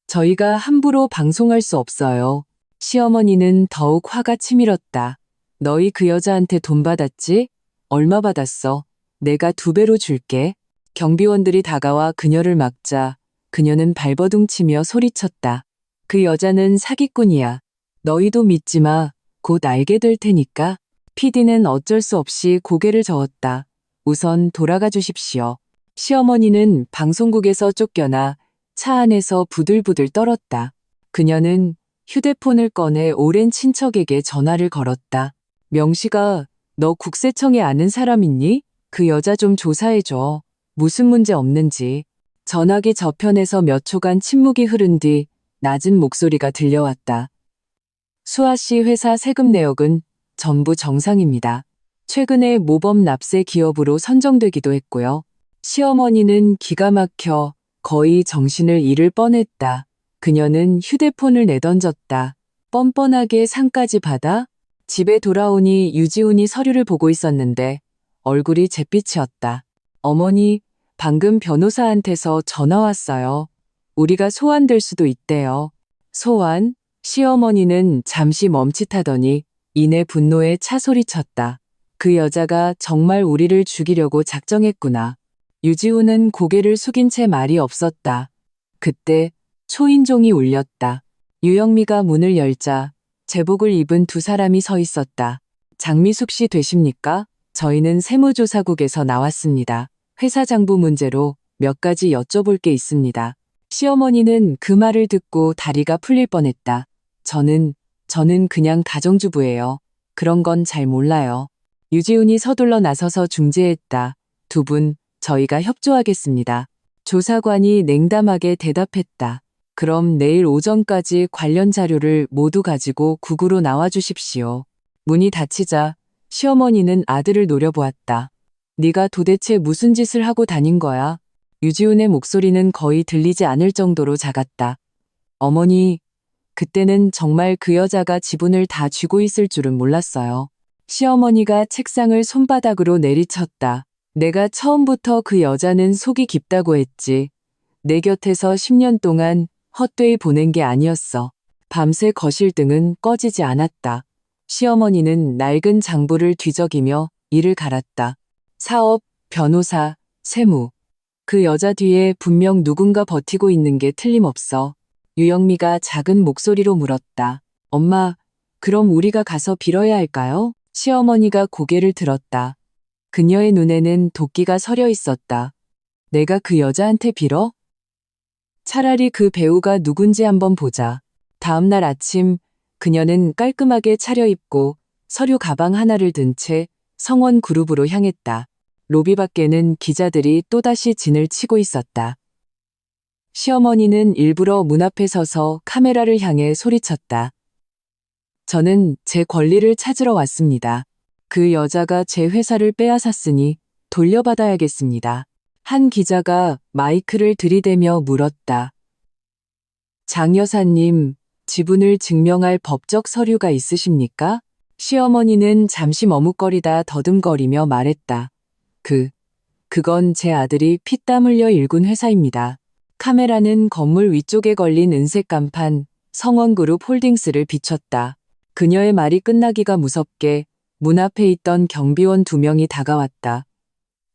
저희가 함부로 방송할 수 없어요. 시어머니는 더욱 화가 치밀었다. 너희 그 여자한테 돈 받았지? 얼마 받았어? 내가 2배로 줄게. 경비원들이 다가와 그녀를 막자 그녀는 발버둥치며 소리쳤다. 그 여자는 사기꾼이야. 너희도 믿지 마. 곧 알게 될 테니까. PD는 어쩔 수 없이 고개를 저었다. 우선 돌아가 주십시오. 시어머니는 방송국에서 쫓겨나 차 안에서 부들부들 떨었다. 그녀는 휴대폰을 꺼내 오랜 친척에게 전화를 걸었다. 명씨가 너 국세청에 아는 사람 있니? 그 여자 좀 조사해줘. 무슨 문제 없는지. 전화기 저편에서 몇 초간 침묵이 흐른 뒤 낮은 목소리가 들려왔다. 수아 씨 회사 세금 내역은 전부 정상입니다. 최근에 모범 납세 기업으로 선정되기도 했고요. 시어머니는 기가 막혀 거의 정신을 잃을 뻔했다. 그녀는 휴대폰을 내던졌다. 뻔뻔하게 상까지 받아 집에 돌아오니 유지훈이 서류를 보고 있었는데 얼굴이 잿빛이었다. 어머니, 방금 변호사한테서 전화 왔어요. 우리가 소환될 수도 있대요. 소환? 시어머니는 잠시 멈칫하더니 이내 분노에 차 소리쳤다. 그 여자가 정말 우리를 죽이려고 작정했구나. 유지훈은 고개를 숙인 채 말이 없었다. 그때 초인종이 울렸다. 유영미가 문을 열자 제복을 입은 두 사람이 서 있었다. 장미숙 씨 되십니까? 저희는 세무조사국에서 나왔습니다. 회사 장부 문제로 몇 가지 여쭤볼 게 있습니다. 시어머니는 그 말을 듣고 다리가 풀릴 뻔했다. 저는 그냥 가정주부예요. 그런 건 잘 몰라요. 유지훈이 서둘러 나서서 중재했다. 두 분, 저희가 협조하겠습니다. 조사관이 냉담하게 대답했다. 그럼 내일 오전까지 관련 자료를 모두 가지고 국으로 나와 주십시오. 문이 닫히자 시어머니는 아들을 노려보았다. 네가 도대체 무슨 짓을 하고 다닌 거야? 유지훈의 목소리는 거의 들리지 않을 정도로 작았다. 어머니, 그때는 정말 그 여자가 지분을 다 쥐고 있을 줄은 몰랐어요. 시어머니가 책상을 손바닥으로 내리쳤다. 내가 처음부터 그 여자는 속이 깊다고 했지. 내 곁에서 10년 동안 헛되이 보낸 게 아니었어. 밤새 거실등은 꺼지지 않았다. 시어머니는 낡은 장부를 뒤적이며 이를 갈았다. 사업, 변호사, 세무. 그 여자 뒤에 분명 누군가 버티고 있는 게 틀림없어. 유영미가 작은 목소리로 물었다. 엄마, 그럼 우리가 가서 빌어야 할까요? 시어머니가 고개를 들었다. 그녀의 눈에는 도끼가 서려 있었다. 내가 그 여자한테 빌어? 차라리 그 배우가 누군지 한번 보자. 다음 날 아침 그녀는 깔끔하게 차려입고 서류 가방 하나를 든 채 성원 그룹으로 향했다. 로비 밖에는 기자들이 또다시 진을 치고 있었다. 시어머니는 일부러 문 앞에 서서 카메라를 향해 소리쳤다. 저는 제 권리를 찾으러 왔습니다. 그 여자가 제 회사를 빼앗았으니 돌려받아야겠습니다. 한 기자가 마이크를 들이대며 물었다. 장 여사님, 지분을 증명할 법적 서류가 있으십니까? 시어머니는 잠시 머뭇거리다 더듬거리며 말했다. 그건 제 아들이 피땀 흘려 일군 회사입니다. 카메라는 건물 위쪽에 걸린 은색 간판 성원그룹 홀딩스를 비췄다. 그녀의 말이 끝나기가 무섭게 문 앞에 있던 경비원 2명이 다가왔다.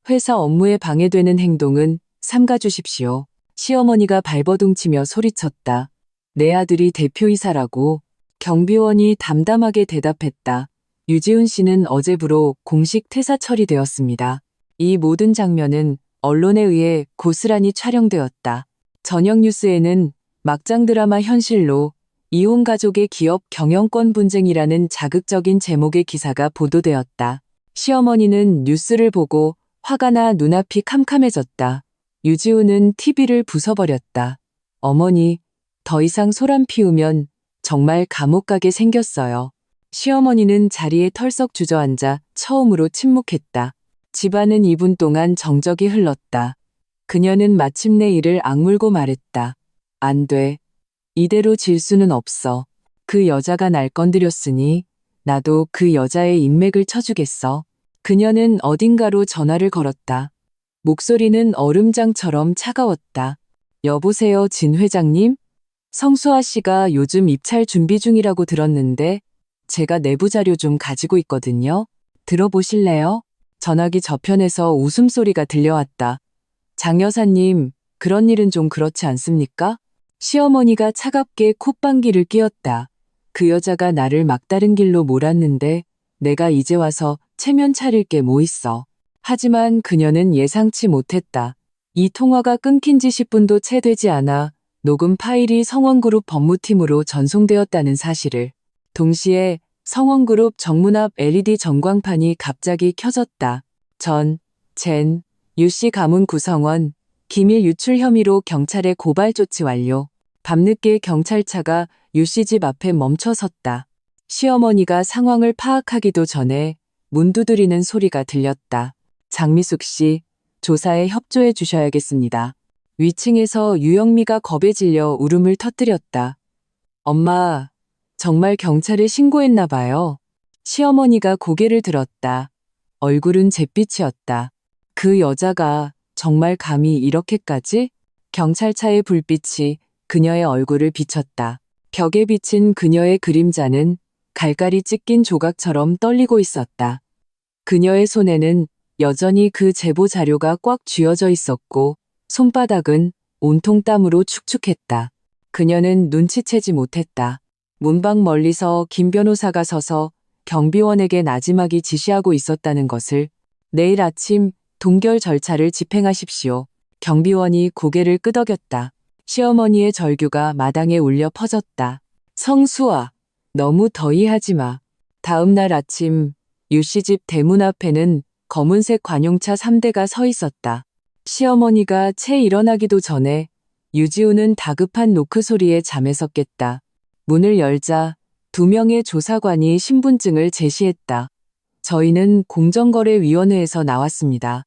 회사 업무에 방해되는 행동은 삼가주십시오. 시어머니가 발버둥치며 소리쳤다. 내 아들이 대표이사라고. 경비원이 담담하게 대답했다. 유지훈 씨는 어제부로 공식 퇴사 처리되었습니다. 이 모든 장면은 언론에 의해 고스란히 촬영되었다. 저녁 뉴스에는 막장 드라마 현실로 이혼 가족의 기업 경영권 분쟁이라는 자극적인 제목의 기사가 보도되었다. 시어머니는 뉴스를 보고 화가 나 눈앞이 캄캄해졌다. 유지훈은 TV를 부숴버렸다. 어머니, 더 이상 소란 피우면 정말 감옥 가게 생겼어요. 시어머니는 자리에 털썩 주저앉아 처음으로 침묵했다. 집안은 2분 동안 정적이 흘렀다. 그녀는 마침내 이를 악물고 말했다. 안 돼. 이대로 질 수는 없어. 그 여자가 날 건드렸으니 나도 그 여자의 인맥을 쳐주겠어. 그녀는 어딘가로 전화를 걸었다. 목소리는 얼음장처럼 차가웠다. 여보세요, 진 회장님? 성수아 씨가 요즘 입찰 준비 중이라고 들었는데 제가 내부 자료 좀 가지고 있거든요. 들어보실래요? 전화기 저편에서 웃음소리가 들려왔다. 장 여사님, 그런 일은 좀 그렇지 않습니까? 시어머니가 차갑게 콧방귀를 뀌었다. 그 여자가 나를 막다른 길로 몰았는데 내가 이제 와서 체면 차릴 게 뭐 있어. 하지만 그녀는 예상치 못했다. 이 통화가 끊긴 지 10분도 채 되지 않아 녹음 파일이 성원그룹 법무팀으로 전송되었다는 사실을. 동시에 성원그룹 정문 앞 LED 전광판이 갑자기 켜졌다. 젠, 유씨 가문 구성원, 기밀 유출 혐의로 경찰에 고발 조치 완료. 밤늦게 경찰차가 유씨 집 앞에 멈춰 섰다. 시어머니가 상황을 파악하기도 전에 문 두드리는 소리가 들렸다. 장미숙 씨, 조사에 협조해 주셔야겠습니다. 위층에서 유영미가 겁에 질려 울음을 터뜨렸다. 엄마, 정말 경찰에 신고했나 봐요. 시어머니가 고개를 들었다. 얼굴은 잿빛이었다. 그 여자가 정말 감히 이렇게까지? 경찰차의 불빛이 그녀의 얼굴을 비쳤다. 벽에 비친 그녀의 그림자는 갈갈이 찢긴 조각처럼 떨리고 있었다. 그녀의 손에는 여전히 그 제보 자료가 꽉 쥐어져 있었고 손바닥은 온통 땀으로 축축했다. 그녀는 눈치채지 못했다. 문밖 멀리서 김 변호사가 서서 경비원에게 나지막이 지시하고 있었다는 것을. 내일 아침 동결 절차를 집행하십시오. 경비원이 고개를 끄덕였다. 시어머니의 절규가 마당에 울려 퍼졌다. 성수아, 너무 더위하지 마. 다음 날 아침 유씨 집 대문 앞에는 검은색 관용차 3대가 서 있었다. 시어머니가 채 일어나기도 전에 유지우는 다급한 노크 소리에 잠에서 깼다. 문을 열자 2명의 조사관이 신분증을 제시했다. 저희는 공정거래위원회에서 나왔습니다.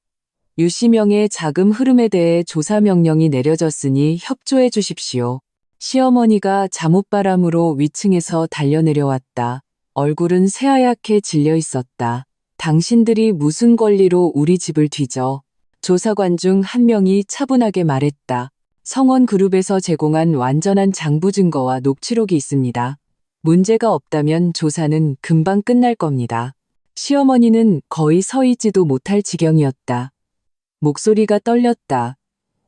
유씨 명의 자금 흐름에 대해 조사 명령이 내려졌으니 협조해 주십시오. 시어머니가 잠옷바람으로 위층에서 달려내려왔다. 얼굴은 새하얗게 질려 있었다. 당신들이 무슨 권리로 우리 집을 뒤져? 조사관 중 한 명이 차분하게 말했다. 성원그룹에서 제공한 완전한 장부 증거와 녹취록이 있습니다. 문제가 없다면 조사는 금방 끝날 겁니다. 시어머니는 거의 서 있지도 못할 지경이었다. 목소리가 떨렸다.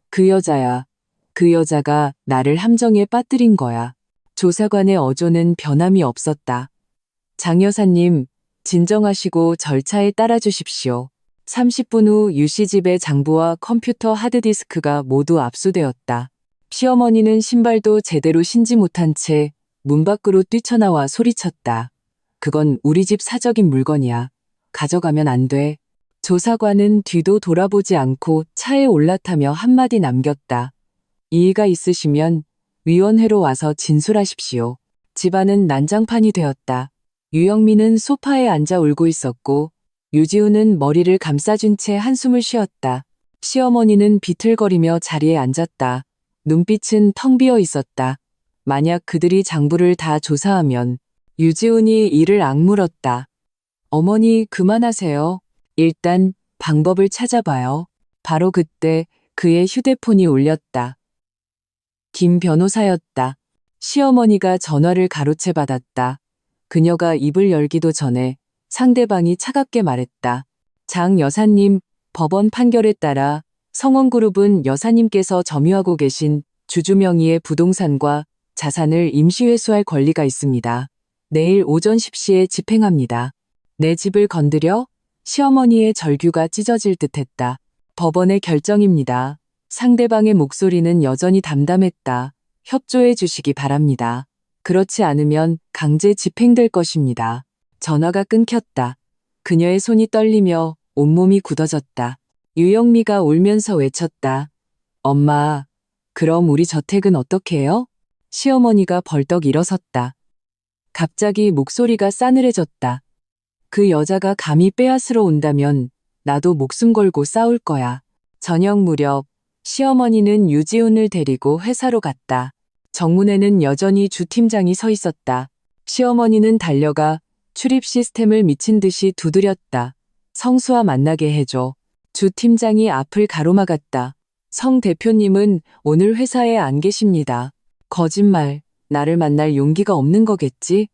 그 여자야. 그 여자가 나를 함정에 빠뜨린 거야. 조사관의 어조는 변함이 없었다. 장 여사님, 진정하시고 절차에 따라 주십시오. 30분 후 유씨 집의 장부와 컴퓨터 하드디스크가 모두 압수되었다. 시어머니는 신발도 제대로 신지 못한 채 문 밖으로 뛰쳐나와 소리쳤다. 그건 우리 집 사적인 물건이야. 가져가면 안 돼. 조사관은 뒤도 돌아보지 않고 차에 올라타며 한마디 남겼다. 이의가 있으시면 위원회로 와서 진술하십시오. 집안은 난장판이 되었다. 유영미는 소파에 앉아 울고 있었고 유지우는 머리를 감싸준 채 한숨을 쉬었다. 시어머니는 비틀거리며 자리에 앉았다. 눈빛은 텅 비어 있었다. 만약 그들이 장부를 다 조사하면 유지훈이 이를 악물었다. 어머니 그만하세요. 일단 방법을 찾아봐요. 바로 그때 그의 휴대폰이 울렸다. 김 변호사였다. 시어머니가 전화를 가로채 받았다. 그녀가 입을 열기도 전에 상대방이 차갑게 말했다. 장 여사님, 법원 판결에 따라 성원그룹은 여사님께서 점유하고 계신 주주 명의의 부동산과 자산을 임시회수할 권리가 있습니다. 내일 오전 10시에 집행합니다. 내 집을 건드려? 시어머니의 절규가 찢어질 듯했다. 법원의 결정입니다. 상대방의 목소리는 여전히 담담했다. 협조해 주시기 바랍니다. 그렇지 않으면 강제 집행될 것입니다. 전화가 끊겼다. 그녀의 손이 떨리며 온몸이 굳어졌다. 유영미가 울면서 외쳤다. 엄마, 그럼 우리 저택은 어떻게 해요? 시어머니가 벌떡 일어섰다. 갑자기 목소리가 싸늘해졌다. 그 여자가 감히 빼앗으러 온다면 나도 목숨 걸고 싸울 거야. 저녁 무렵 시어머니는 유지훈을 데리고 회사로 갔다. 정문에는 여전히 주 팀장이 서 있었다. 시어머니는 달려가 출입 시스템을 미친 듯이 두드렸다. 성수와 만나게 해줘. 주 팀장이 앞을 가로막았다. 성 대표님은 오늘 회사에 안 계십니다. 거짓말, 나를 만날 용기가 없는 거겠지?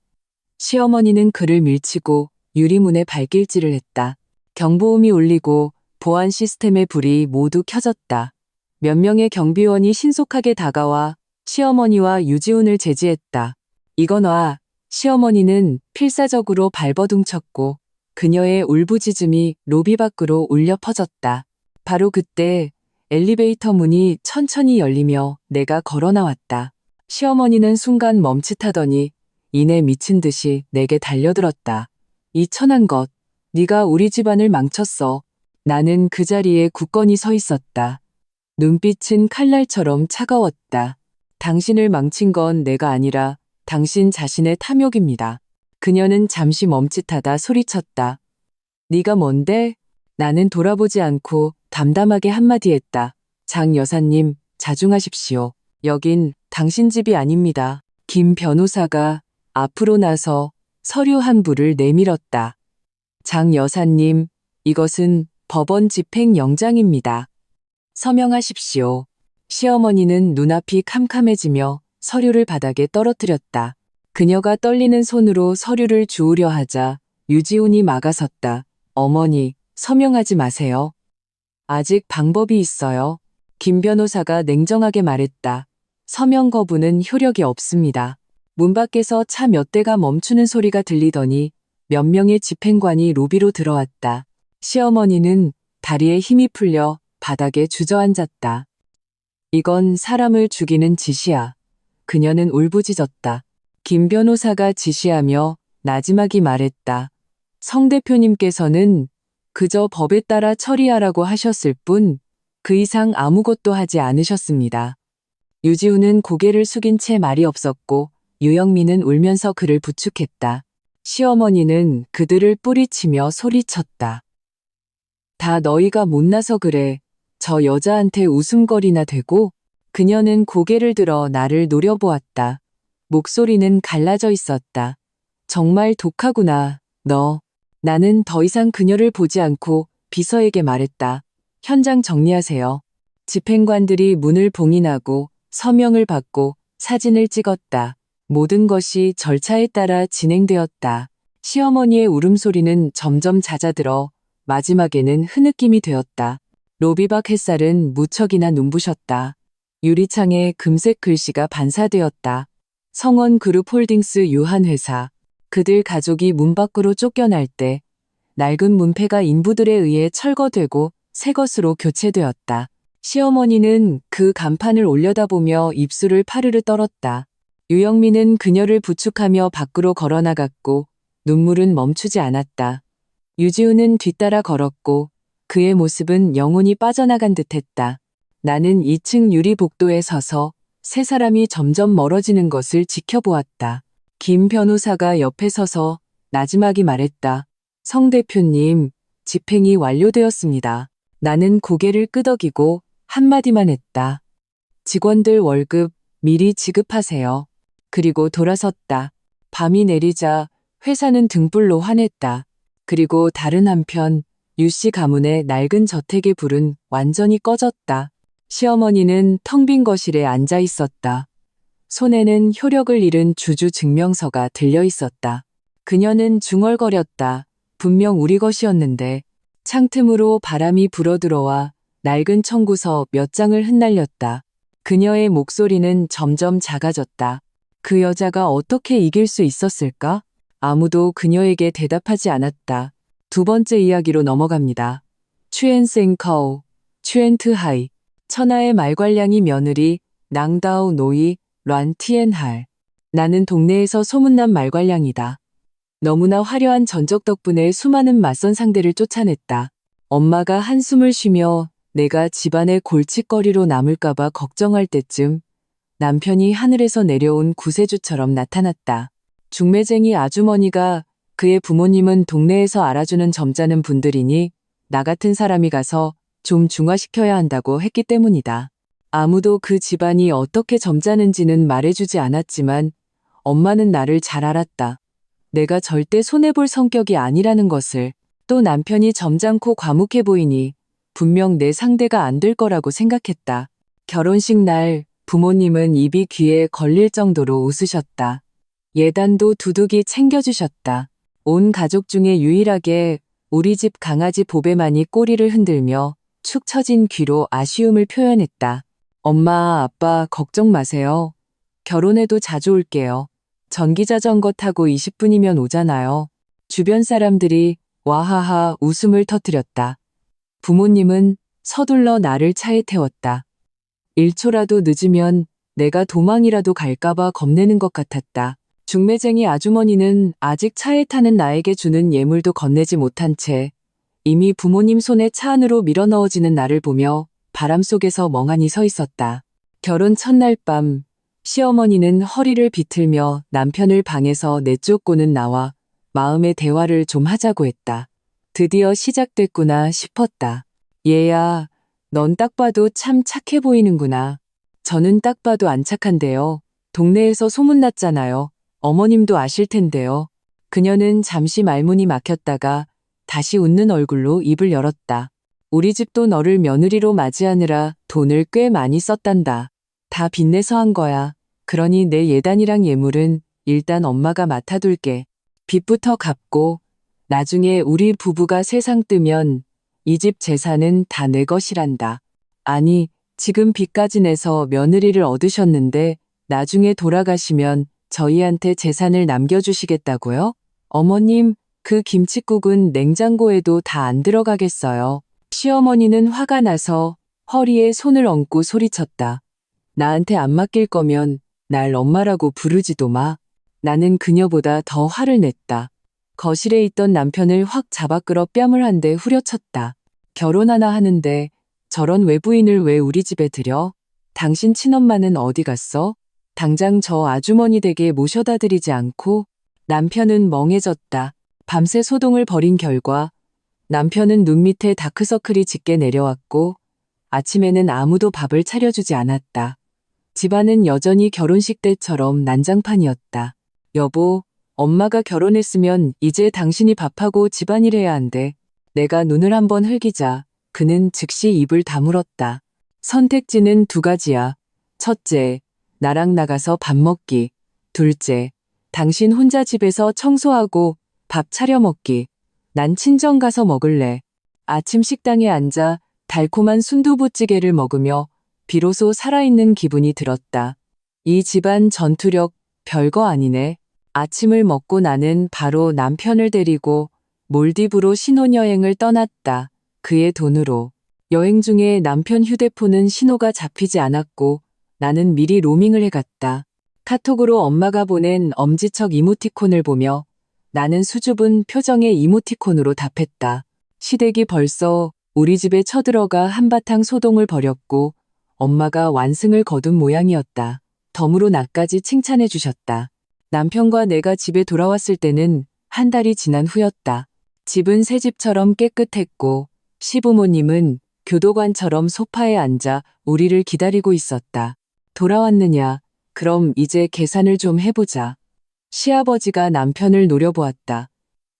시어머니는 그를 밀치고 유리문에 발길질을 했다. 경보음이 울리고 보안 시스템의 불이 모두 켜졌다. 몇 명의 경비원이 신속하게 다가와 시어머니와 유지훈을 제지했다. 이건 와. 시어머니는 필사적으로 발버둥쳤고 그녀의 울부짖음이 로비 밖으로 울려 퍼졌다. 바로 그때 엘리베이터 문이 천천히 열리며 내가 걸어 나왔다. 시어머니는 순간 멈칫하더니 이내 미친 듯이 내게 달려들었다. 이 천한 것, 네가 우리 집안을 망쳤어. 나는 그 자리에 굳건히 서 있었다. 눈빛은 칼날처럼 차가웠다. 당신을 망친 건 내가 아니라 당신 자신의 탐욕입니다. 그녀는 잠시 멈칫하다 소리쳤다. 네가 뭔데? 나는 돌아보지 않고 담담하게 한마디 했다. 장 여사님, 자중하십시오. 여긴 당신 집이 아닙니다. 김 변호사가 앞으로 나서 서류 한 부를 내밀었다. 장 여사님, 이것은 법원 집행영장입니다. 서명하십시오. 시어머니는 눈앞이 캄캄해지며 서류를 바닥에 떨어뜨렸다. 그녀가 떨리는 손으로 서류를 주우려 하자 유지훈이 막아섰다. 어머니, 서명하지 마세요. 아직 방법이 있어요. 김 변호사가 냉정하게 말했다. 서명 거부는 효력이 없습니다. 문 밖에서 차 몇 대가 멈추는 소리가 들리더니 몇 명의 집행관이 로비로 들어왔다. 시어머니는 다리에 힘이 풀려 바닥에 주저앉았다. 이건 사람을 죽이는 짓이야. 그녀는 울부짖었다. 김 변호사가 지시하며 나지막이 말했다. 성 대표님께서는 그저 법에 따라 처리하라고 하셨을 뿐 그 이상 아무것도 하지 않으셨습니다. 유지훈은 고개를 숙인 채 말이 없었고 유영민은 울면서 그를 부축했다. 시어머니는 그들을 뿌리치며 소리쳤다. 다 너희가 못나서 그래. 저 여자한테 웃음거리나 되고. 그녀는 고개를 들어 나를 노려보았다. 목소리는 갈라져 있었다. 정말 독하구나, 너. 나는 더 이상 그녀를 보지 않고 비서에게 말했다. 현장 정리하세요. 집행관들이 문을 봉인하고 서명을 받고 사진을 찍었다. 모든 것이 절차에 따라 진행되었다. 시어머니의 울음소리는 점점 잦아들어 마지막에는 흐느낌이 되었다. 로비 밖 햇살은 무척이나 눈부셨다. 유리창에 금색 글씨가 반사되었다. 성원그룹 홀딩스 유한회사. 그들 가족이 문 밖으로 쫓겨날 때 낡은 문패가 인부들에 의해 철거되고 새 것으로 교체되었다. 시어머니는 그 간판을 올려다보며 입술을 파르르 떨었다. 유영민은 그녀를 부축하며 밖으로 걸어나갔고 눈물은 멈추지 않았다. 유지훈은 뒤따라 걸었고 그의 모습은 영혼이 빠져나간 듯했다. 나는 2층 유리 복도에 서서 세 사람이 점점 멀어지는 것을 지켜보았다. 김 변호사가 옆에 서서 나지막이 말했다. 성 대표님, 집행이 완료되었습니다. 나는 고개를 끄덕이고 한마디만 했다. 직원들 월급 미리 지급하세요. 그리고 돌아섰다. 밤이 내리자 회사는 등불로 환했다. 그리고 다른 한편 유씨 가문의 낡은 저택의 불은 완전히 꺼졌다. 시어머니는 텅 빈 거실에 앉아 있었다. 손에는 효력을 잃은 주주 증명서가 들려 있었다. 그녀는 중얼거렸다. 분명 우리 것이었는데. 창틈으로 바람이 불어들어와 낡은 청구서 몇 장을 흩날렸다. 그녀의 목소리는 점점 작아졌다. 그 여자가 어떻게 이길 수 있었을까? 아무도 그녀에게 대답하지 않았다. 두 번째 이야기로 넘어갑니다. 취엔생커우, 취엔트하이. 천하의 말괄량이 며느리, 낭다오 노이, 란티엔할. 나는 동네에서 소문난 말괄량이다. 너무나 화려한 전적 덕분에 수많은 맞선 상대를 쫓아냈다. 엄마가 한숨을 쉬며 내가 집안의 골칫거리로 남을까봐 걱정할 때쯤 남편이 하늘에서 내려온 구세주처럼 나타났다. 중매쟁이 아주머니가 그의 부모님은 동네에서 알아주는 점잖은 분들이니 나 같은 사람이 가서 좀 중화시켜야 한다고 했기 때문이다. 아무도 그 집안이 어떻게 점잖은지는 말해주지 않았지만 엄마는 나를 잘 알았다. 내가 절대 손해볼 성격이 아니라는 것을. 또 남편이 점잖고 과묵해 보이니 분명 내 상대가 안 될 거라고 생각했다. 결혼식 날 부모님은 입이 귀에 걸릴 정도로 웃으셨다. 예단도 두둑이 챙겨주셨다. 온 가족 중에 유일하게 우리 집 강아지 보배만이 꼬리를 흔들며 축 처진 귀로 아쉬움을 표현했다. 엄마, 아빠 걱정 마세요. 결혼해도 자주 올게요. 전기자전거 타고 20분이면 오잖아요. 주변 사람들이 와하하 웃음을 터뜨렸다. 부모님은 서둘러 나를 차에 태웠다. 1초라도 늦으면 내가 도망이라도 갈까봐 겁내는 것 같았다. 중매쟁이 아주머니는 아직 차에 타는 나에게 주는 예물도 건네지 못한 채 이미 부모님 손에 차 안으로 밀어넣어지는 나를 보며 바람 속에서 멍하니 서 있었다. 결혼 첫날 밤 시어머니는 허리를 비틀며 남편을 방에서 내쫓고는 나와 마음의 대화를 좀 하자고 했다. 드디어 시작됐구나 싶었다. 얘야, 넌 딱 봐도 참 착해 보이는구나. 저는 딱 봐도 안 착한데요. 동네에서 소문났잖아요. 어머님도 아실 텐데요. 그녀는 잠시 말문이 막혔다가 다시 웃는 얼굴로 입을 열었다. 우리 집도 너를 며느리로 맞이하느라 돈을 꽤 많이 썼단다. 다 빚내서 한 거야. 그러니 내 예단이랑 예물은 일단 엄마가 맡아둘게. 빚부터 갚고 나중에 우리 부부가 세상 뜨면 이 집 재산은 다 내 것이란다. 아니, 지금 빚까지 내서 며느리를 얻으셨는데 나중에 돌아가시면 저희한테 재산을 남겨주시겠다고요? 어머님, 그 김칫국은 냉장고에도 다 안 들어가겠어요. 시어머니는 화가 나서 허리에 손을 얹고 소리쳤다. 나한테 안 맡길 거면 날 엄마라고 부르지도 마. 나는 그녀보다 더 화를 냈다. 거실에 있던 남편을 확 잡아 끌어 뺨을 한 대 후려쳤다. 결혼 하나 하는데 저런 외부인을 왜 우리 집에 들여? 당신 친엄마는 어디 갔어? 당장 저 아주머니 댁에 모셔다 드리지 않고. 남편은 멍해졌다. 밤새 소동을 벌인 결과 남편은 눈 밑에 다크서클이 짙게 내려왔고 아침에는 아무도 밥을 차려주지 않았다. 집안은 여전히 결혼식 때처럼 난장판이었다. 여보, 엄마가 결혼했으면 이제 당신이 밥하고 집안일 해야 한대. 내가 눈을 한번 흘기자 그는 즉시 입을 다물었다. 선택지는 두 가지야. 첫째, 나랑 나가서 밥 먹기. 둘째, 당신 혼자 집에서 청소하고 밥 차려 먹기. 난 친정 가서 먹을래. 아침 식당에 앉아 달콤한 순두부찌개를 먹으며 비로소 살아있는 기분이 들었다. 이 집안 전투력 별거 아니네. 아침을 먹고 나는 바로 남편을 데리고 몰디브로 신혼여행을 떠났다. 그의 돈으로. 여행 중에 남편 휴대폰은 신호가 잡히지 않았고 나는 미리 로밍을 해갔다. 카톡으로 엄마가 보낸 엄지척 이모티콘을 보며 나는 수줍은 표정의 이모티콘으로 답했다. 시댁이 벌써 우리 집에 쳐들어가 한바탕 소동을 벌였고 엄마가 완승을 거둔 모양이었다. 덤으로 나까지 칭찬해 주셨다. 남편과 내가 집에 돌아왔을 때는 한 달이 지난 후였다. 집은 새 집처럼 깨끗했고 시부모님은 교도관처럼 소파에 앉아 우리를 기다리고 있었다. 돌아왔느냐? 그럼 이제 계산을 좀 해보자. 시아버지가 남편을 노려보았다.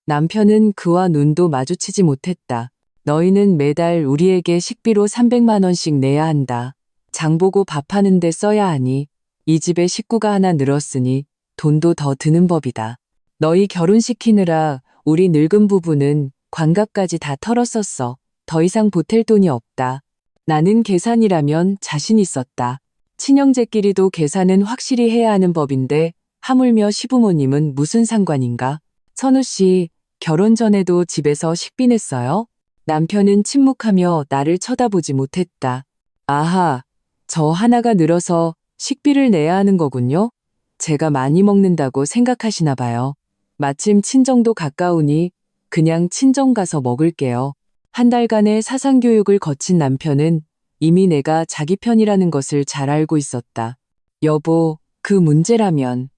남편은 그와 눈도 마주치지 못했다. 너희는 매달 우리에게 식비로 300만 원씩 내야 한다. 장보고 밥하는 데 써야 하니 이 집에 식구가 하나 늘었으니 돈도 더 드는 법이다. 너희 결혼시키느라 우리 늙은 부부는 관값까지 다 털었었어. 더 이상 보탤 돈이 없다. 나는 계산이라면 자신 있었다. 친형제끼리도 계산은 확실히 해야 하는 법인데 하물며 시부모님은 무슨 상관인가? 선우 씨, 결혼 전에도 집에서 식비 냈어요? 남편은 침묵하며 나를 쳐다보지 못했다. 아하, 저 하나가 늘어서 식비를 내야 하는 거군요. 제가 많이 먹는다고 생각하시나 봐요. 마침 친정도 가까우니 그냥 친정 가서 먹을게요. 한 달간의 사상교육을 거친 남편은 이미 내가 자기 편이라는 것을 잘 알고 있었다. 여보, 그 문제라면.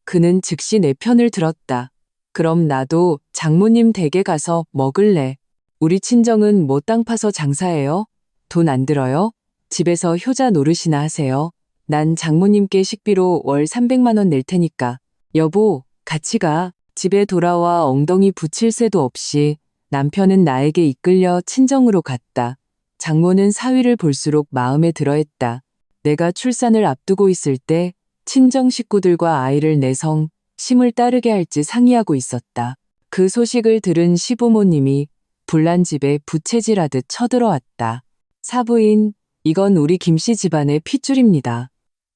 그는 즉시 내 편을 들었다. 그럼 나도 장모님 댁에 가서 먹을래. 우리 친정은 뭐 땅 파서 장사해요? 돈 안 들어요? 집에서 효자 노릇이나 하세요. 난 장모님께 식비로 월 300만 원 낼 테니까. 여보, 같이 가. 집에 돌아와 엉덩이 붙일 새도 없이 남편은 나에게 이끌려 친정으로 갔다. 장모는 사위를 볼수록 마음에 들어했다. 내가 출산을 앞두고 있을 때 친정 식구들과 아이를 내성 심을 따르게 할지 상의하고 있었다. 그 소식을 들은 시부모님이 불난 집에 부채질하듯 쳐들어왔다. 사부인, 이건 우리 김씨 집안의 핏줄입니다.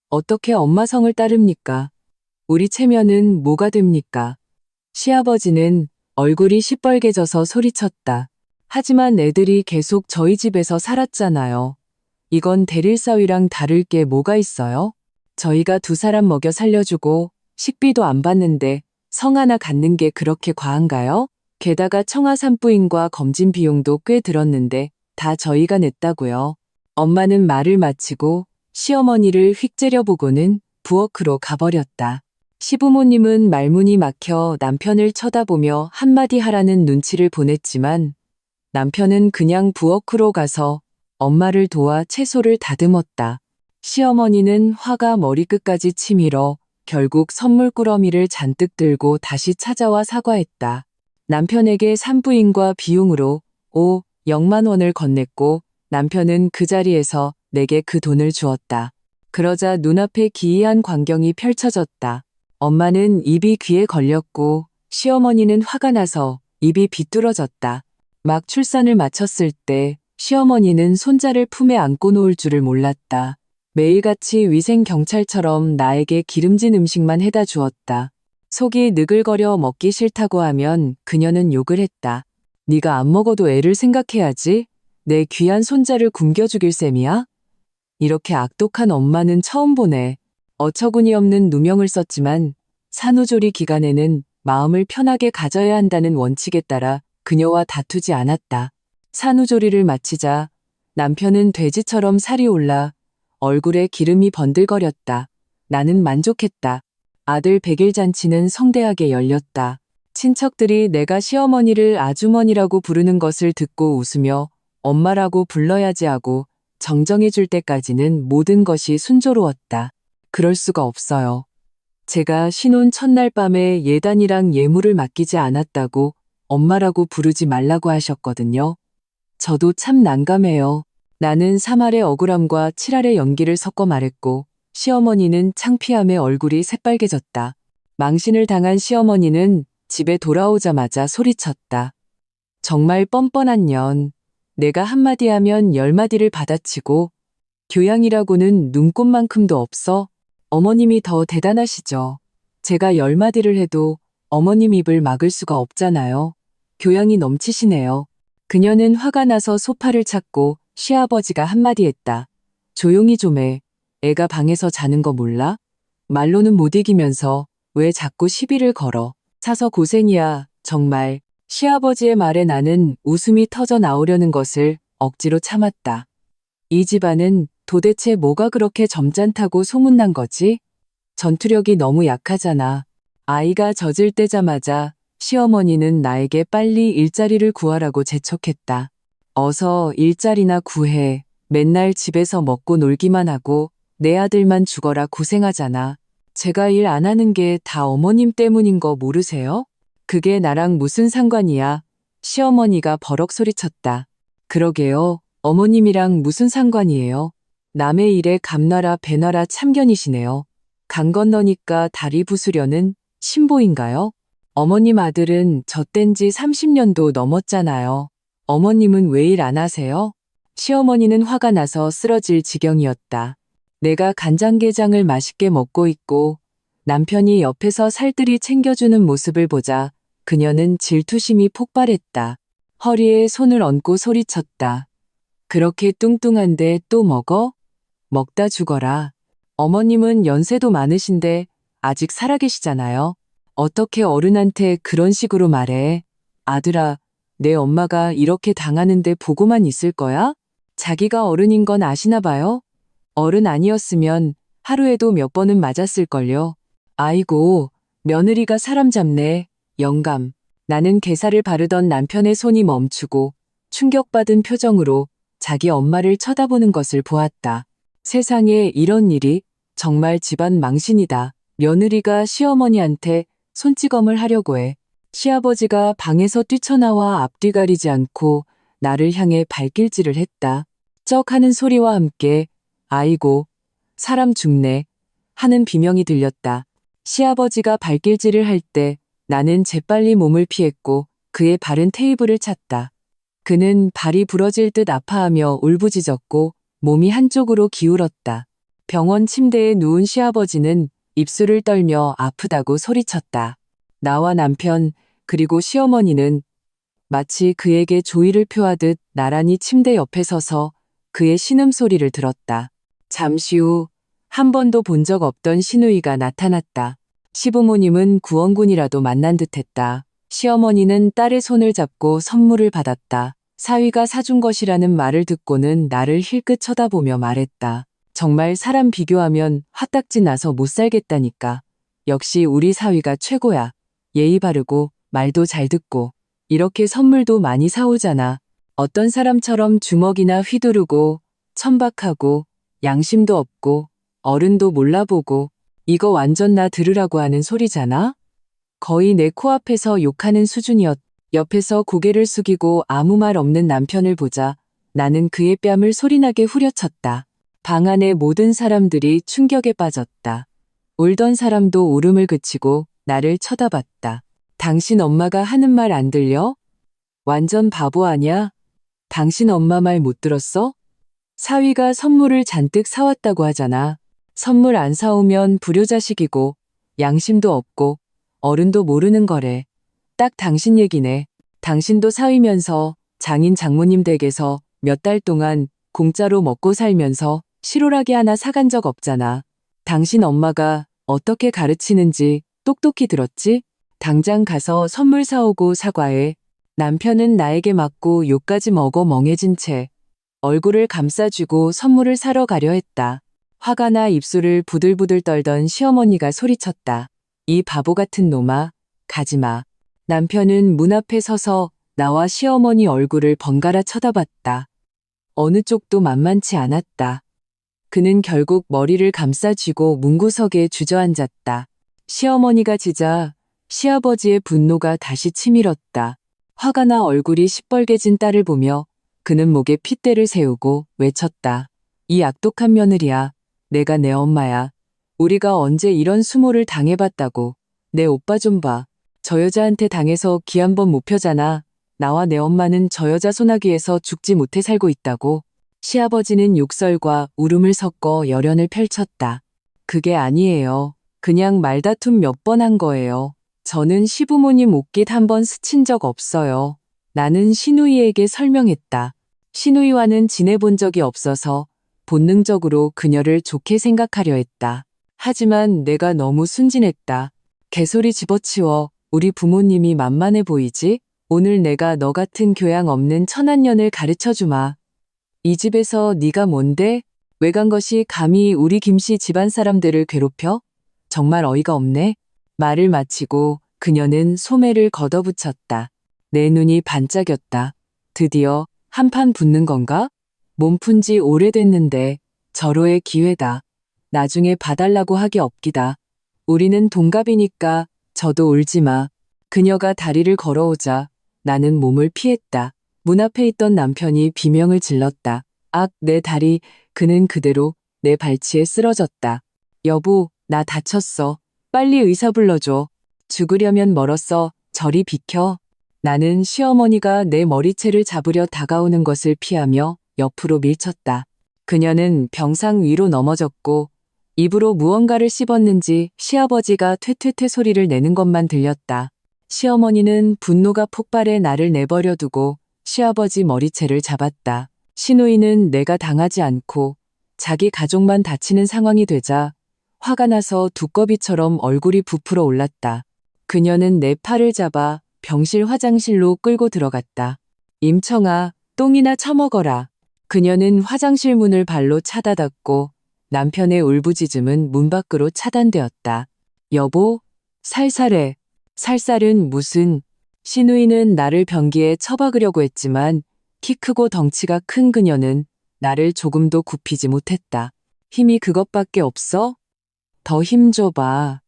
어떻게 엄마 성을 따릅니까? 우리 체면은 뭐가 됩니까? 시아버지는 얼굴이 시뻘개져서 소리쳤다. 하지만 애들이 계속 저희 집에서 살았잖아요. 이건 대릴사위랑 다를 게 뭐가 있어요? 저희가 두 사람 먹여 살려주고 식비도 안 받는데 성 하나 갖는 게 그렇게 과한가요? 게다가 청아 산부인과 검진 비용도 꽤 들었는데 다 저희가 냈다고요. 엄마는 말을 마치고 시어머니를 휙 째려보고는 부엌으로 가버렸다. 시부모님은 말문이 막혀 남편을 쳐다보며 한마디 하라는 눈치를 보냈지만 남편은 그냥 부엌으로 가서 엄마를 도와 채소를 다듬었다. 시어머니는 화가 머리끝까지 치밀어 결국 선물 꾸러미를 잔뜩 들고 다시 찾아와 사과했다. 남편에게 산부인과 비용으로 0만 원을 건넸고 남편은 그 자리에서 내게 그 돈을 주었다. 그러자 눈앞에 기이한 광경이 펼쳐졌다. 엄마는 입이 귀에 걸렸고 시어머니는 화가 나서 입이 비뚤어졌다. 막 출산을 마쳤을 때 시어머니는 손자를 품에 안고 놓을 줄을 몰랐다. 매일같이 위생경찰처럼 나에게 기름진 음식만 해다 주었다. 속이 느글거려 먹기 싫다고 하면 그녀는 욕을 했다. 네가 안 먹어도 애를 생각해야지. 내 귀한 손자를 굶겨 죽일 셈이야? 이렇게 악독한 엄마는 처음 보네. 어처구니 없는 누명을 썼지만 산후조리 기간에는 마음을 편하게 가져야 한다는 원칙에 따라 그녀와 다투지 않았다. 산후조리를 마치자 남편은 돼지처럼 살이 올라 얼굴에 기름이 번들거렸다. 나는 만족했다. 아들 100일 잔치는 성대하게 열렸다. 친척들이 내가 시어머니를 아주머니라고 부르는 것을 듣고 웃으며 엄마라고 불러야지 하고 정정해 줄 때까지는 모든 것이 순조로웠다. 그럴 수가 없어요. 제가 신혼 첫날 밤에 예단이랑 예물을 맡기지 않았다고 엄마라고 부르지 말라고 하셨거든요. 저도 참 난감해요. 나는 3할의 억울함과 7할의 연기를 섞어 말했고 시어머니는 창피함에 얼굴이 새빨개졌다. 망신을 당한 시어머니는 집에 돌아오자마자 소리쳤다. 정말 뻔뻔한 년. 내가 한마디 하면 10마디를 받아치고 교양이라고는 눈꼽만큼도 없어. 어머님이 더 대단하시죠. 제가 10마디를 해도 어머님 입을 막을 수가 없잖아요. 교양이 넘치시네요. 그녀는 화가 나서 소파를 찾고 시아버지가 한마디 했다. 조용히 좀 해. 애가 방에서 자는 거 몰라? 말로는 못 이기면서 왜 자꾸 시비를 걸어. 사서 고생이야. 정말. 시아버지의 말에 나는 웃음이 터져 나오려는 것을 억지로 참았다. 이 집안은 도대체 뭐가 그렇게 점잖다고 소문난 거지? 전투력이 너무 약하잖아. 아이가 젖을 떼자마자 시어머니는 나에게 빨리 일자리를 구하라고 재촉했다. 어서 일자리나 구해. 맨날 집에서 먹고 놀기만 하고 내 아들만 죽어라 고생하잖아. 제가 일 안 하는 게 다 어머님 때문인 거 모르세요? 그게 나랑 무슨 상관이야. 시어머니가 버럭 소리쳤다. 그러게요. 어머님이랑 무슨 상관이에요. 남의 일에 감나라 배나라 참견이시네요. 강 건너니까 다리 부수려는 신보인가요? 어머님 아들은 젖된 지 30년도 넘었잖아요. 어머님은 왜 일 안 하세요? 시어머니는 화가 나서 쓰러질 지경이었다. 내가 간장게장을 맛있게 먹고 있고 남편이 옆에서 살뜰히 챙겨주는 모습을 보자 그녀는 질투심이 폭발했다. 허리에 손을 얹고 소리쳤다. 그렇게 뚱뚱한데 또 먹어? 먹다 죽어라. 어머님은 연세도 많으신데 아직 살아계시잖아요. 어떻게 어른한테 그런 식으로 말해? 아들아, 내 엄마가 이렇게 당하는데 보고만 있을 거야? 자기가 어른인 건 아시나 봐요? 어른 아니었으면 하루에도 몇 번은 맞았을걸요. 아이고, 며느리가 사람 잡네. 영감. 나는 게살을 바르던 남편의 손이 멈추고 충격받은 표정으로 자기 엄마를 쳐다보는 것을 보았다. 세상에 이런 일이 정말 집안 망신이다. 며느리가 시어머니한테 손찌검을 하려고 해. 시아버지가 방에서 뛰쳐나와 앞뒤 가리지 않고 나를 향해 발길질을 했다. 쩍 하는 소리와 함께 아이고, 사람 죽네 하는 비명이 들렸다. 시아버지가 발길질을 할 때 나는 재빨리 몸을 피했고 그의 발은 테이블을 찼다. 그는 발이 부러질 듯 아파하며 울부짖었고 몸이 한쪽으로 기울었다. 병원 침대에 누운 시아버지는 입술을 떨며 아프다고 소리쳤다. 나와 남편 그리고 시어머니는 마치 그에게 조의를 표하듯 나란히 침대 옆에 서서 그의 신음소리를 들었다. 잠시 후 한 번도 본 적 없던 시누이가 나타났다. 시부모님은 구원군이라도 만난 듯했다. 시어머니는 딸의 손을 잡고 선물을 받았다. 사위가 사준 것이라는 말을 듣고는 나를 힐끗 쳐다보며 말했다. 정말 사람 비교하면 화딱지 나서 못 살겠다니까. 역시 우리 사위가 최고야. 예의 바르고 말도 잘 듣고 이렇게 선물도 많이 사오잖아. 어떤 사람처럼 주먹이나 휘두르고 천박하고 양심도 없고 어른도 몰라보고 이거 완전 나 들으라고 하는 소리잖아? 거의 내 코앞에서 욕하는 수준이었. 옆에서 고개를 숙이고 아무 말 없는 남편을 보자 나는 그의 뺨을 소리나게 후려쳤다. 방 안의 모든 사람들이 충격에 빠졌다. 울던 사람도 울음을 그치고 나를 쳐다봤다. 당신 엄마가 하는 말 안 들려? 완전 바보 아냐? 당신 엄마 말 못 들었어? 사위가 선물을 잔뜩 사왔다고 하잖아. 선물 안 사오면 불효자식이고 양심도 없고 어른도 모르는 거래. 딱 당신 얘기네. 당신도 사위면서 장인 장모님 댁에서 몇 달 동안 공짜로 먹고 살면서 실오라기 하나 사간 적 없잖아. 당신 엄마가 어떻게 가르치는지 똑똑히 들었지? 당장 가서 선물 사오고 사과해. 남편은 나에게 맞고 욕까지 먹어 멍해진 채 얼굴을 감싸쥐고 선물을 사러 가려 했다. 화가 나 입술을 부들부들 떨던 시어머니가 소리쳤다. 이 바보 같은 놈아, 가지마. 남편은 문 앞에 서서 나와 시어머니 얼굴을 번갈아 쳐다봤다. 어느 쪽도 만만치 않았다. 그는 결국 머리를 감싸쥐고 문구석에 주저앉았다. 시어머니가 지자 시아버지의 분노가 다시 치밀었다. 화가 나 얼굴이 시뻘개진 딸을 보며 그는 목에 핏대를 세우고 외쳤다. 이 악독한 며느리야. 내가 내 엄마야. 우리가 언제 이런 수모를 당해봤다고. 내 오빠 좀 봐. 저 여자한테 당해서 기 한 번 못 펴잖아. 나와 내 엄마는 저 여자 소나기에서 죽지 못해 살고 있다고. 시아버지는 욕설과 울음을 섞어 열연을 펼쳤다. 그게 아니에요. 그냥 말다툼 몇 번 한 거예요. 저는 시부모님 옷깃 한 번 스친 적 없어요. 나는 시누이에게 설명했다. 시누이와는 지내본 적이 없어서 본능적으로 그녀를 좋게 생각하려 했다. 하지만 내가 너무 순진했다. 개소리 집어치워. 우리 부모님이 만만해 보이지? 오늘 내가 너 같은 교양 없는 천한년을 가르쳐주마. 이 집에서 네가 뭔데? 왜 간 것이 감히 우리 김씨 집안 사람들을 괴롭혀? 정말 어이가 없네. 말을 마치고 그녀는 소매를 걷어붙였다. 내 눈이 반짝였다. 드디어 한판 붙는 건가? 몸 푼 지 오래됐는데 절호의 기회다. 나중에 봐달라고 하기 없기다. 우리는 동갑이니까 저도 울지 마. 그녀가 다리를 걸어오자 나는 몸을 피했다. 문 앞에 있던 남편이 비명을 질렀다. 악, 내 다리. 그는 그대로 내 발치에 쓰러졌다. 여보, 나 다쳤어. 빨리 의사 불러줘. 죽으려면 멀었어. 저리 비켜. 나는 시어머니가 내 머리채를 잡으려 다가오는 것을 피하며 옆으로 밀쳤다. 그녀는 병상 위로 넘어졌고 입으로 무언가를 씹었는지 시아버지가 퇴퇴퇴 소리를 내는 것만 들렸다. 시어머니는 분노가 폭발해 나를 내버려 두고 시아버지 머리채를 잡았다. 시누이는 내가 당하지 않고 자기 가족만 다치는 상황이 되자 화가 나서 두꺼비처럼 얼굴이 부풀어 올랐다. 그녀는 내 팔을 잡아 병실 화장실로 끌고 들어갔다. 임청아, 똥이나 처먹어라. 그녀는 화장실 문을 발로 차다닫고 남편의 울부짖음은 문 밖으로 차단되었다. 여보, 살살해. 살살은 무슨. 시누이는 나를 변기에 처박으려고 했지만 키 크고 덩치가 큰 그녀는 나를 조금도 굽히지 못했다. 힘이 그것밖에 없어? 더 힘 줘봐.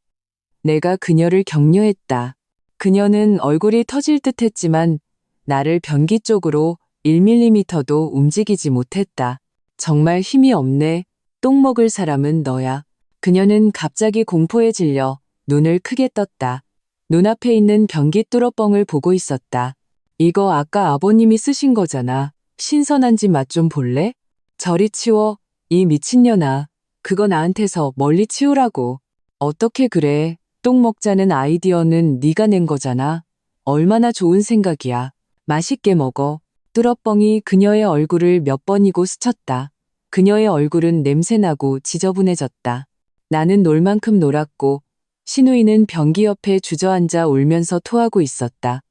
내가 그녀를 격려했다. 그녀는 얼굴이 터질 듯 했지만 나를 변기 쪽으로 1mm도 움직이지 못했다. 정말 힘이 없네. 똥 먹을 사람은 너야. 그녀는 갑자기 공포에 질려 눈을 크게 떴다. 눈앞에 있는 변기 뚫어뻥을 보고 있었다. 이거 아까 아버님이 쓰신 거잖아. 신선한지 맛 좀 볼래? 저리 치워. 이 미친년아. 그거 나한테서 멀리 치우라고. 어떻게 그래. 똥 먹자는 아이디어는 네가 낸 거잖아. 얼마나 좋은 생각이야. 맛있게 먹어. 뚫어뻥이 그녀의 얼굴을 몇 번이고 스쳤다. 그녀의 얼굴은 냄새나고 지저분해졌다. 나는 놀 만큼 놀았고 시누이는 변기 옆에 주저앉아 울면서 토하고 있었다.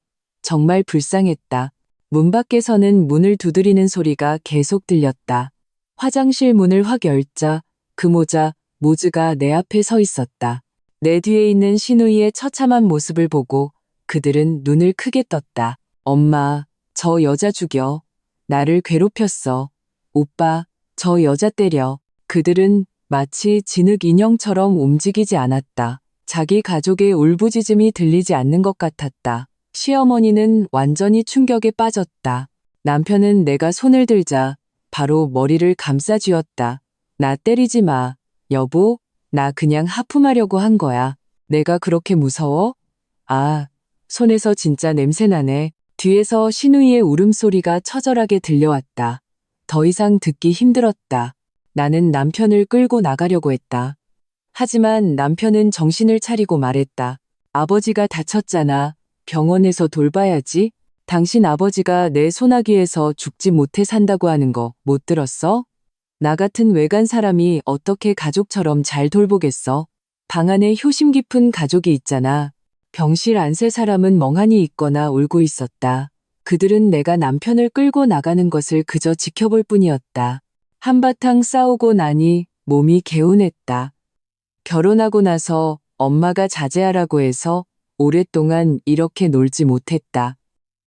정말 불쌍했다. 문 밖에서는 문을 두드리는 소리가 계속 들렸다. 화장실 문을 확 열자 그 모즈가 내 앞에 서 있었다. 내 뒤에 있는 신우이의 처참한 모습을 보고 그들은 눈을 크게 떴다. 엄마, 저 여자 죽여. 나를 괴롭혔어. 오빠, 저 여자 때려. 그들은 마치 진흙 인형처럼 움직이지 않았다. 자기 가족의 울부짖음이 들리지 않는 것 같았다. 시어머니는 완전히 충격에 빠졌다. 남편은 내가 손을 들자 바로 머리를 감싸 쥐었다. 나 때리지 마. 여보, 나 그냥 하품하려고 한 거야. 내가 그렇게 무서워? 아, 손에서 진짜 냄새나네. 뒤에서 신우이의 울음소리가 처절하게 들려왔다. 더 이상 듣기 힘들었다. 나는 남편을 끌고 나가려고 했다. 하지만 남편은 정신을 차리고 말했다. 아버지가 다쳤잖아. 병원에서 돌봐야지. 당신 아버지가 내 소나기에서 죽지 못해 산다고 하는 거 못 들었어? 나 같은 외간 사람이 어떻게 가족처럼 잘 돌보겠어? 방 안에 효심 깊은 가족이 있잖아. 병실 안새 사람은 멍하니 있거나 울고 있었다. 그들은 내가 남편을 끌고 나가는 것을 그저 지켜볼 뿐이었다. 한바탕 싸우고 나니 몸이 개운했다. 결혼하고 나서 엄마가 자제하라고 해서 오랫동안 이렇게 놀지 못했다.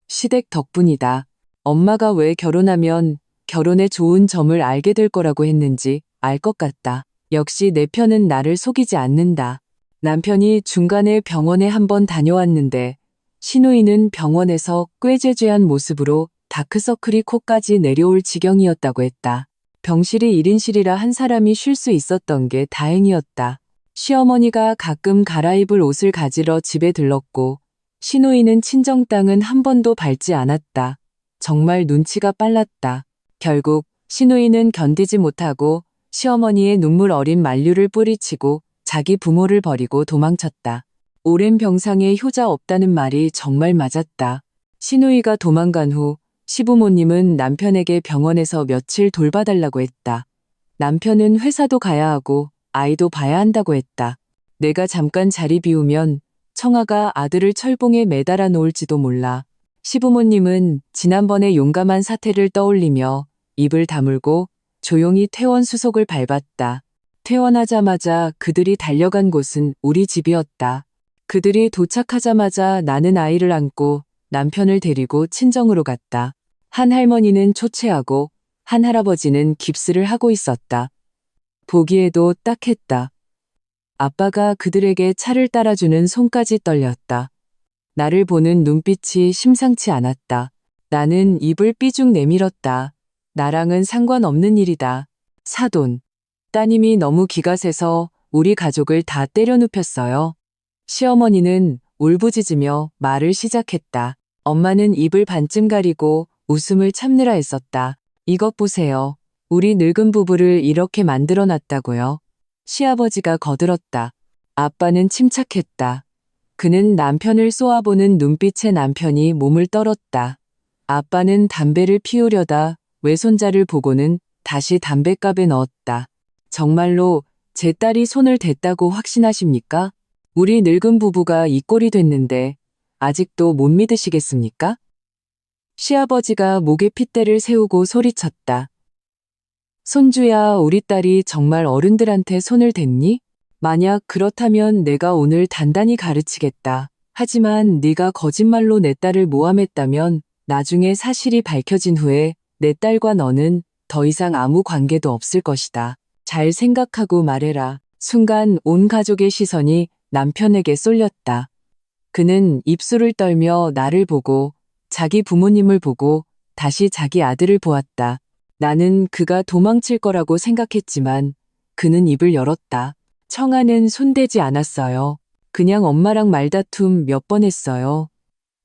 시댁 덕분이다. 엄마가 왜 결혼하면 결혼의 좋은 점을 알게 될 거라고 했는지 알 것 같다. 역시 내 편은 나를 속이지 않는다. 남편이 중간에 병원에 한번 다녀왔는데 신우이는 병원에서 꾀죄죄한 모습으로 다크서클이 코까지 내려올 지경이었다고 했다. 병실이 1인실이라 한 사람이 쉴 수 있었던 게 다행이었다. 시어머니가 가끔 갈아입을 옷을 가지러 집에 들렀고 신우이는 친정 땅은 한 번도 밟지 않았다. 정말 눈치가 빨랐다. 결국 신우이는 견디지 못하고 시어머니의 눈물 어린 만류를 뿌리치고 자기 부모를 버리고 도망쳤다. 오랜 병상에 효자 없다는 말이 정말 맞았다. 신우이가 도망간 후 시부모님은 남편에게 병원에서 며칠 돌봐달라고 했다. 남편은 회사도 가야 하고 아이도 봐야 한다고 했다. 내가 잠깐 자리 비우면 청아가 아들을 철봉에 매달아 놓을지도 몰라. 시부모님은 지난번의 용감한 사태를 떠올리며 입을 다물고 조용히 퇴원 수속을 밟았다. 퇴원하자마자 그들이 달려간 곳은 우리 집이었다. 그들이 도착하자마자 나는 아이를 안고 남편을 데리고 친정으로 갔다. 한 할머니는 초췌하고 한 할아버지는 깁스를 하고 있었다. 보기에도 딱했다. 아빠가 그들에게 차를 따라주는 손까지 떨렸다. 나를 보는 눈빛이 심상치 않았다. 나는 입을 삐죽 내밀었다. 나랑은 상관없는 일이다. 사돈. 따님이 너무 기가 세서 우리 가족을 다 때려 눕혔어요. 시어머니는 울부짖으며 말을 시작했다. 엄마는 입을 반쯤 가리고 웃음을 참느라 했었다. 이것 보세요. 우리 늙은 부부를 이렇게 만들어 놨다고요. 시아버지가 거들었다. 아빠는 침착했다. 그는 남편을 쏘아보는 눈빛에 남편이 몸을 떨었다. 아빠는 담배를 피우려다 외손자를 보고는 다시 담뱃갑에 넣었다. 정말로 제 딸이 손을 댔다고 확신하십니까? 우리 늙은 부부가 이 꼴이 됐는데 아직도 못 믿으시겠습니까? 시아버지가 목에 핏대를 세우고 소리쳤다. 손주야, 우리 딸이 정말 어른들한테 손을 댔니? 만약 그렇다면 내가 오늘 단단히 가르치겠다. 하지만 네가 거짓말로 내 딸을 모함했다면 나중에 사실이 밝혀진 후에 내 딸과 너는 더 이상 아무 관계도 없을 것이다. 잘 생각하고 말해라. 순간 온 가족의 시선이 남편에게 쏠렸다. 그는 입술을 떨며 나를 보고 자기 부모님을 보고 다시 자기 아들을 보았다. 나는 그가 도망칠 거라고 생각했지만 그는 입을 열었다. 청아는 손대지 않았어요. 그냥 엄마랑 말다툼 몇 번 했어요.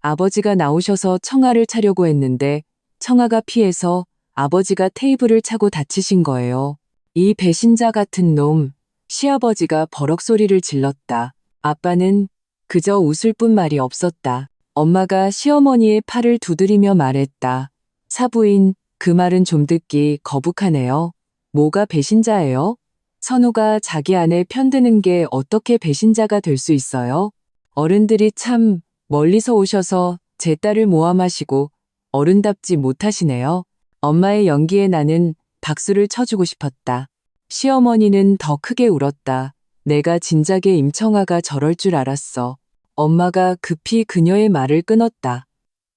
아버지가 나오셔서 청아를 차려고 했는데 청아가 피해서 아버지가 테이블을 차고 다치신 거예요. 이 배신자 같은 놈. 시아버지가 버럭 소리를 질렀다. 아빠는 그저 웃을 뿐 말이 없었다. 엄마가 시어머니의 팔을 두드리며 말했다. 사부인, 그 말은 좀 듣기 거북하네요. 뭐가 배신자예요? 선우가 자기 아내 편드는 게 어떻게 배신자가 될 수 있어요? 어른들이 참 멀리서 오셔서 제 딸을 모함하시고 어른답지 못하시네요. 엄마의 연기에 나는 박수를 쳐주고 싶었다. 시어머니는 더 크게 울었다. 내가 진작에 임청아가 저럴 줄 알았어. 엄마가 급히 그녀의 말을 끊었다.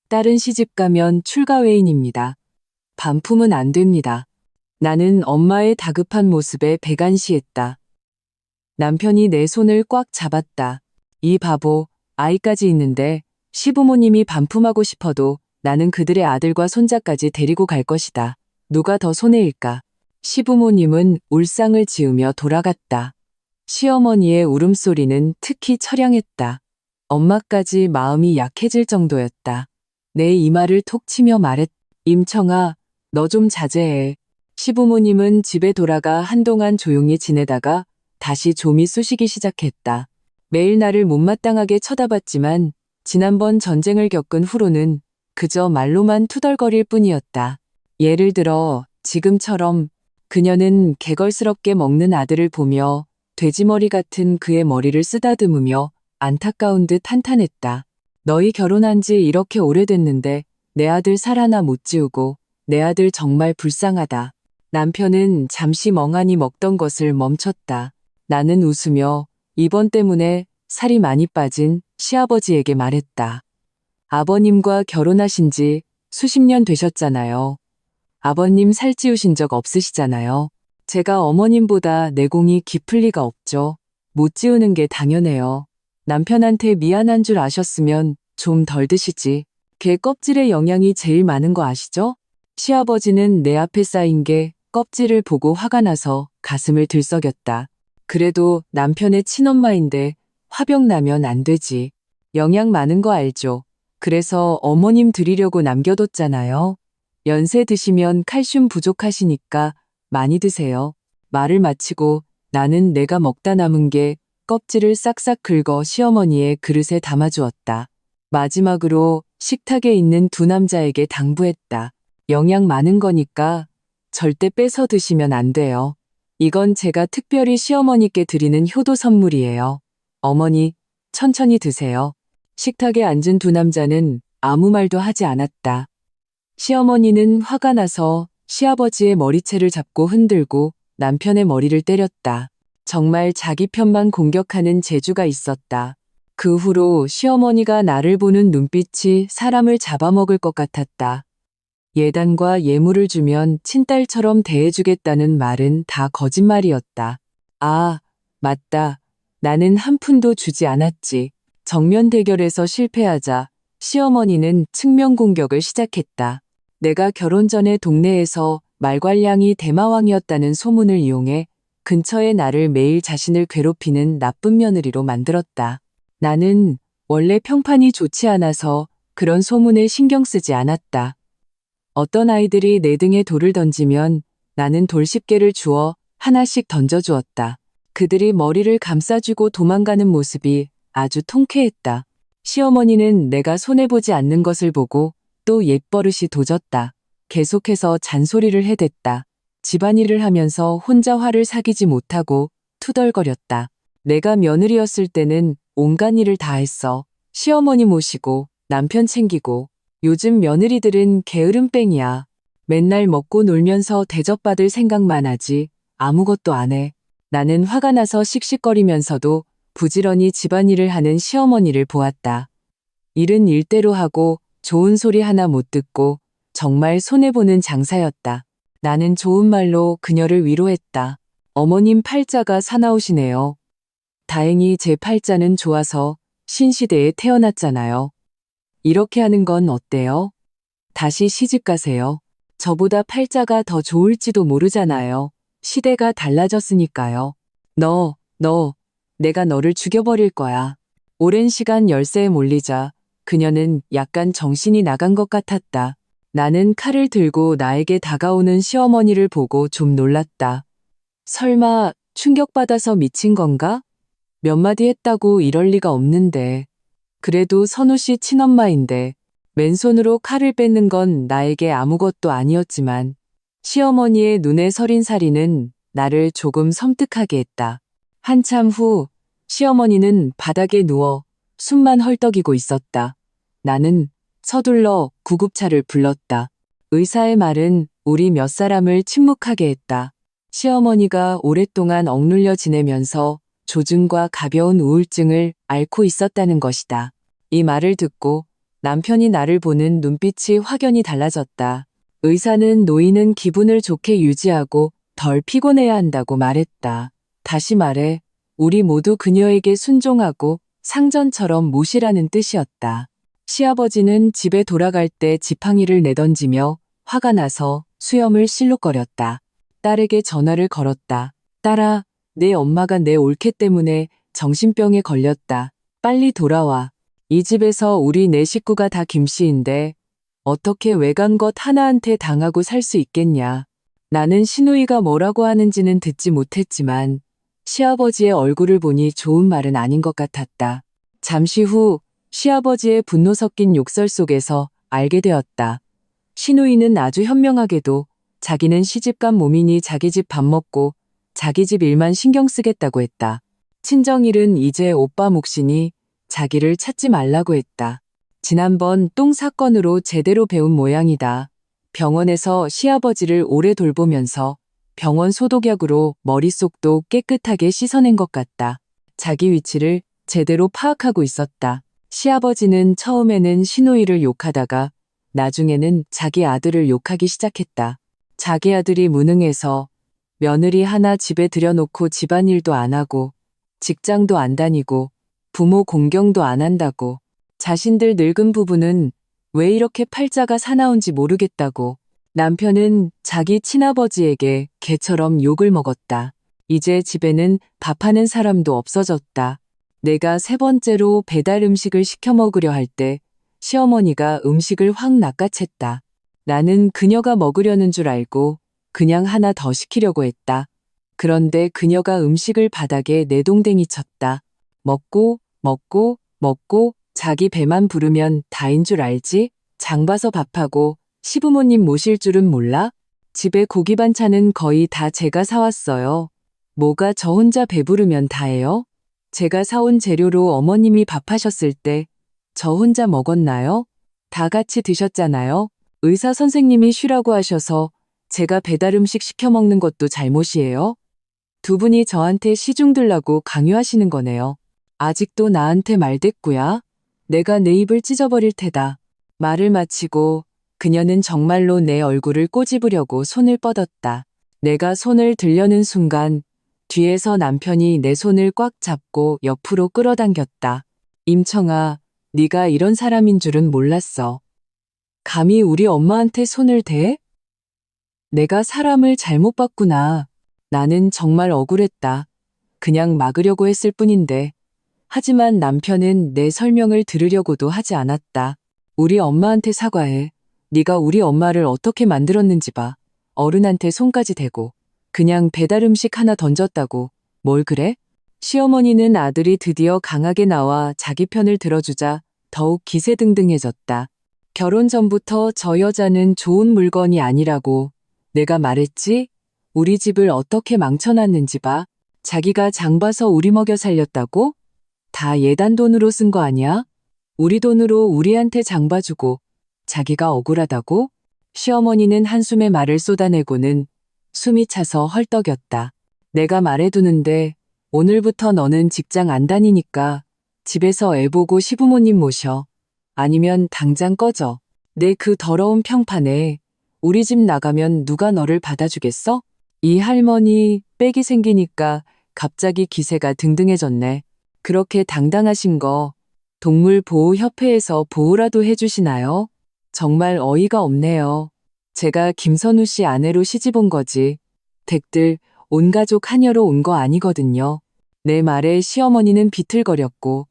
딸은 시집 가면 출가 외인입니다. 반품은 안 됩니다. 나는 엄마의 다급한 모습에 배관시했다. 남편이 내 손을 꽉 잡았다. 이 바보, 아이까지 있는데 시부모님이 반품하고 싶어도 나는 그들의 아들과 손자까지 데리고 갈 것이다. 누가 더 손해일까? 시부모님은 울상을 지으며 돌아갔다. 시어머니의 울음소리는 특히 처량했다. 엄마까지 마음이 약해질 정도였다. 내 이마를 톡 치며 말했다. 임청아, 너 좀 자제해. 시부모님은 집에 돌아가 한동안 조용히 지내다가 다시 좀이 쑤시기 시작했다. 매일 나를 못마땅하게 쳐다봤지만 지난번 전쟁을 겪은 후로는 그저 말로만 투덜거릴 뿐이었다. 예를 들어 지금처럼 그녀는 개걸스럽게 먹는 아들을 보며 돼지머리 같은 그의 머리를 쓰다듬으며 안타까운 듯 한탄했다. 너희 결혼한 지 이렇게 오래됐는데 내 아들 살 하나 못 지우고 내 아들 정말 불쌍하다. 남편은 잠시 멍하니 먹던 것을 멈췄다. 나는 웃으며 이번 때문에 살이 많이 빠진 시아버지에게 말했다. 아버님과 결혼하신 지 수십 년 되셨잖아요. 아버님 살찌우신 적 없으시잖아요. 제가 어머님보다 내공이 깊을 리가 없죠. 못 지우는 게 당연해요. 남편한테 미안한 줄 아셨으면 좀 덜 드시지. 게 껍질에 영양이 제일 많은 거 아시죠? 시아버지는 내 앞에 쌓인 게 껍질을 보고 화가 나서 가슴을 들썩였다. 그래도 남편의 친엄마인데 화병 나면 안 되지. 영양 많은 거 알죠? 그래서 어머님 드리려고 남겨뒀잖아요. 연세 드시면 칼슘 부족하시니까 많이 드세요. 말을 마치고 나는 내가 먹다 남은 게 껍질을 싹싹 긁어 시어머니의 그릇에 담아주었다. 마지막으로 식탁에 있는 두 남자에게 당부했다. 영양 많은 거니까 절대 뺏어 드시면 안 돼요. 이건 제가 특별히 시어머니께 드리는 효도 선물이에요. 어머니, 천천히 드세요. 식탁에 앉은 두 남자는 아무 말도 하지 않았다. 시어머니는 화가 나서 시아버지의 머리채를 잡고 흔들고 남편의 머리를 때렸다. 정말 자기 편만 공격하는 재주가 있었다. 그 후로 시어머니가 나를 보는 눈빛이 사람을 잡아먹을 것 같았다. 예단과 예물을 주면 친딸처럼 대해주겠다는 말은 다 거짓말이었다. 아, 맞다. 나는 한 푼도 주지 않았지. 정면 대결에서 실패하자 시어머니는 측면 공격을 시작했다. 내가 결혼 전에 동네에서 말괄량이 대마왕이었다는 소문을 이용해 근처에 나를 매일 자신을 괴롭히는 나쁜 며느리로 만들었다. 나는 원래 평판이 좋지 않아서 그런 소문에 신경 쓰지 않았다. 어떤 아이들이 내 등에 돌을 던지면 나는 돌십개를 주어 하나씩 던져주었다. 그들이 머리를 감싸주고 도망가는 모습이 아주 통쾌했다. 시어머니는 내가 손해보지 않는 것을 보고 또 옛버릇이 도졌다. 계속해서 잔소리를 해댔다. 집안일을 하면서 혼자 화를 사귀지 못하고 투덜거렸다. 내가 며느리였을 때는 온갖 일을 다 했어. 시어머니 모시고 남편 챙기고. 요즘 며느리들은 게으름뱅이야. 맨날 먹고 놀면서 대접받을 생각만 하지 아무것도 안 해. 나는 화가 나서 씩씩거리면서도 부지런히 집안일을 하는 시어머니를 보았다. 일은 일대로 하고 좋은 소리 하나 못 듣고 정말 손해보는 장사였다. 나는 좋은 말로 그녀를 위로했다. 어머님 팔자가 사나우시네요. 다행히 제 팔자는 좋아서 신시대에 태어났잖아요. 이렇게 하는 건 어때요? 다시 시집 가세요. 저보다 팔자가 더 좋을지도 모르잖아요. 시대가 달라졌으니까요. 너, 내가 너를 죽여버릴 거야. 오랜 시간 열쇠에 몰리자 그녀는 약간 정신이 나간 것 같았다. 나는 칼을 들고 나에게 다가오는 시어머니를 보고 좀 놀랐다. 설마 충격받아서 미친 건가? 몇 마디 했다고 이럴 리가 없는데. 그래도 선우 씨 친엄마인데 맨손으로 칼을 뺏는 건 나에게 아무것도 아니었지만 시어머니의 눈에 서린 살이는 나를 조금 섬뜩하게 했다. 한참 후 시어머니는 바닥에 누워 숨만 헐떡이고 있었다. 나는 서둘러 구급차를 불렀다. 의사의 말은 우리 몇 사람을 침묵하게 했다. 시어머니가 오랫동안 억눌려 지내면서 조증과 가벼운 우울증을 앓고 있었다는 것이다. 이 말을 듣고 남편이 나를 보는 눈빛이 확연히 달라졌다. 의사는 노인은 기분을 좋게 유지하고 덜 피곤해야 한다고 말했다. 다시 말해, 우리 모두 그녀에게 순종하고 상전처럼 모시라는 뜻이었다. 시아버지는 집에 돌아갈 때 지팡이를 내던지며 화가 나서 수염을 실룩거렸다. 딸에게 전화를 걸었다. 딸아, 내 엄마가 내 올케 때문에 정신병에 걸렸다. 빨리 돌아와. 이 집에서 우리 네 식구가 다 김씨인데 어떻게 외간 것 하나한테 당하고 살 수 있겠냐. 나는 시누이가 뭐라고 하는지는 듣지 못했지만 시아버지의 얼굴을 보니 좋은 말은 아닌 것 같았다. 잠시 후 시아버지의 분노 섞인 욕설 속에서 알게 되었다. 시누이는 아주 현명하게도 자기는 시집간 몸이니 자기 집 밥 먹고 자기 집 일만 신경 쓰겠다고 했다. 친정일은 이제 오빠 몫이니 자기를 찾지 말라고 했다. 지난번 똥 사건으로 제대로 배운 모양이다. 병원에서 시아버지를 오래 돌보면서 병원 소독약으로 머릿속도 깨끗하게 씻어낸 것 같다. 자기 위치를 제대로 파악하고 있었다. 시아버지는 처음에는 시누이를 욕하다가 나중에는 자기 아들을 욕하기 시작했다. 자기 아들이 무능해서 며느리 하나 집에 들여놓고 집안일도 안 하고 직장도 안 다니고 부모 공경도 안 한다고 자신들 늙은 부부는 왜 이렇게 팔자가 사나운지 모르겠다고 남편은 자기 친아버지에게 개처럼 욕을 먹었다. 이제 집에는 밥하는 사람도 없어졌다. 내가 세 번째로 배달 음식을 시켜 먹으려 할 때 시어머니가 음식을 확 낚아챘다. 나는 그녀가 먹으려는 줄 알고 그냥 하나 더 시키려고 했다. 그런데 그녀가 음식을 바닥에 내동댕이 쳤다. 먹고 자기 배만 부르면 다인 줄 알지? 장 봐서 밥하고 시부모님 모실 줄은 몰라? 집에 고기 반찬은 거의 다 제가 사왔어요. 뭐가 저 혼자 배부르면 다예요? 제가 사온 재료로 어머님이 밥하셨을 때 저 혼자 먹었나요? 다 같이 드셨잖아요. 의사 선생님이 쉬라고 하셔서 제가 배달 음식 시켜 먹는 것도 잘못이에요? 두 분이 저한테 시중 들라고 강요하시는 거네요. 아직도 나한테 말대꾸야? 내가 내 입을 찢어버릴 테다. 말을 마치고 그녀는 정말로 내 얼굴을 꼬집으려고 손을 뻗었다. 내가 손을 들려는 순간 뒤에서 남편이 내 손을 꽉 잡고 옆으로 끌어당겼다. 임청아, 네가 이런 사람인 줄은 몰랐어. 감히 우리 엄마한테 손을 대? 내가 사람을 잘못 봤구나. 나는 정말 억울했다. 그냥 막으려고 했을 뿐인데. 하지만 남편은 내 설명을 들으려고도 하지 않았다. 우리 엄마한테 사과해. 네가 우리 엄마를 어떻게 만들었는지 봐. 어른한테 손까지 대고. 그냥 배달 음식 하나 던졌다고. 뭘 그래? 시어머니는 아들이 드디어 강하게 나와 자기 편을 들어주자 더욱 기세등등해졌다. 결혼 전부터 저 여자는 좋은 물건이 아니라고 내가 말했지? 우리 집을 어떻게 망쳐놨는지 봐. 자기가 장 봐서 우리 먹여 살렸다고? 다 예단 돈으로 쓴 거 아니야? 우리 돈으로 우리한테 장 봐주고 자기가 억울하다고? 시어머니는 한숨에 말을 쏟아내고는 숨이 차서 헐떡였다. 내가 말해두는데 오늘부터 너는 직장 안 다니니까 집에서 애 보고 시부모님 모셔. 아니면 당장 꺼져. 내 그 더러운 평판에 우리 집 나가면 누가 너를 받아주겠어? 이 할머니 빽이 생기니까 갑자기 기세가 등등해졌네. 그렇게 당당하신 거 동물보호협회에서 보호라도 해주시나요? 정말 어이가 없네요. 제가 김선우 씨 아내로 시집 온 거지. 댁들 온 가족 한여로 온 거 아니거든요. 내 말에 시어머니는 비틀거렸고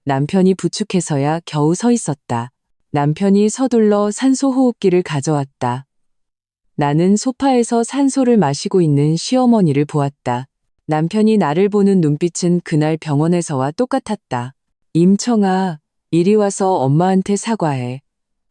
남편이 부축해서야 겨우 서 있었다. 남편이 서둘러 산소호흡기를 가져왔다. 나는 소파에서 산소를 마시고 있는 시어머니를 보았다. 남편이 나를 보는 눈빛은 그날 병원에서와 똑같았다. 임청아, 이리 와서 엄마한테 사과해.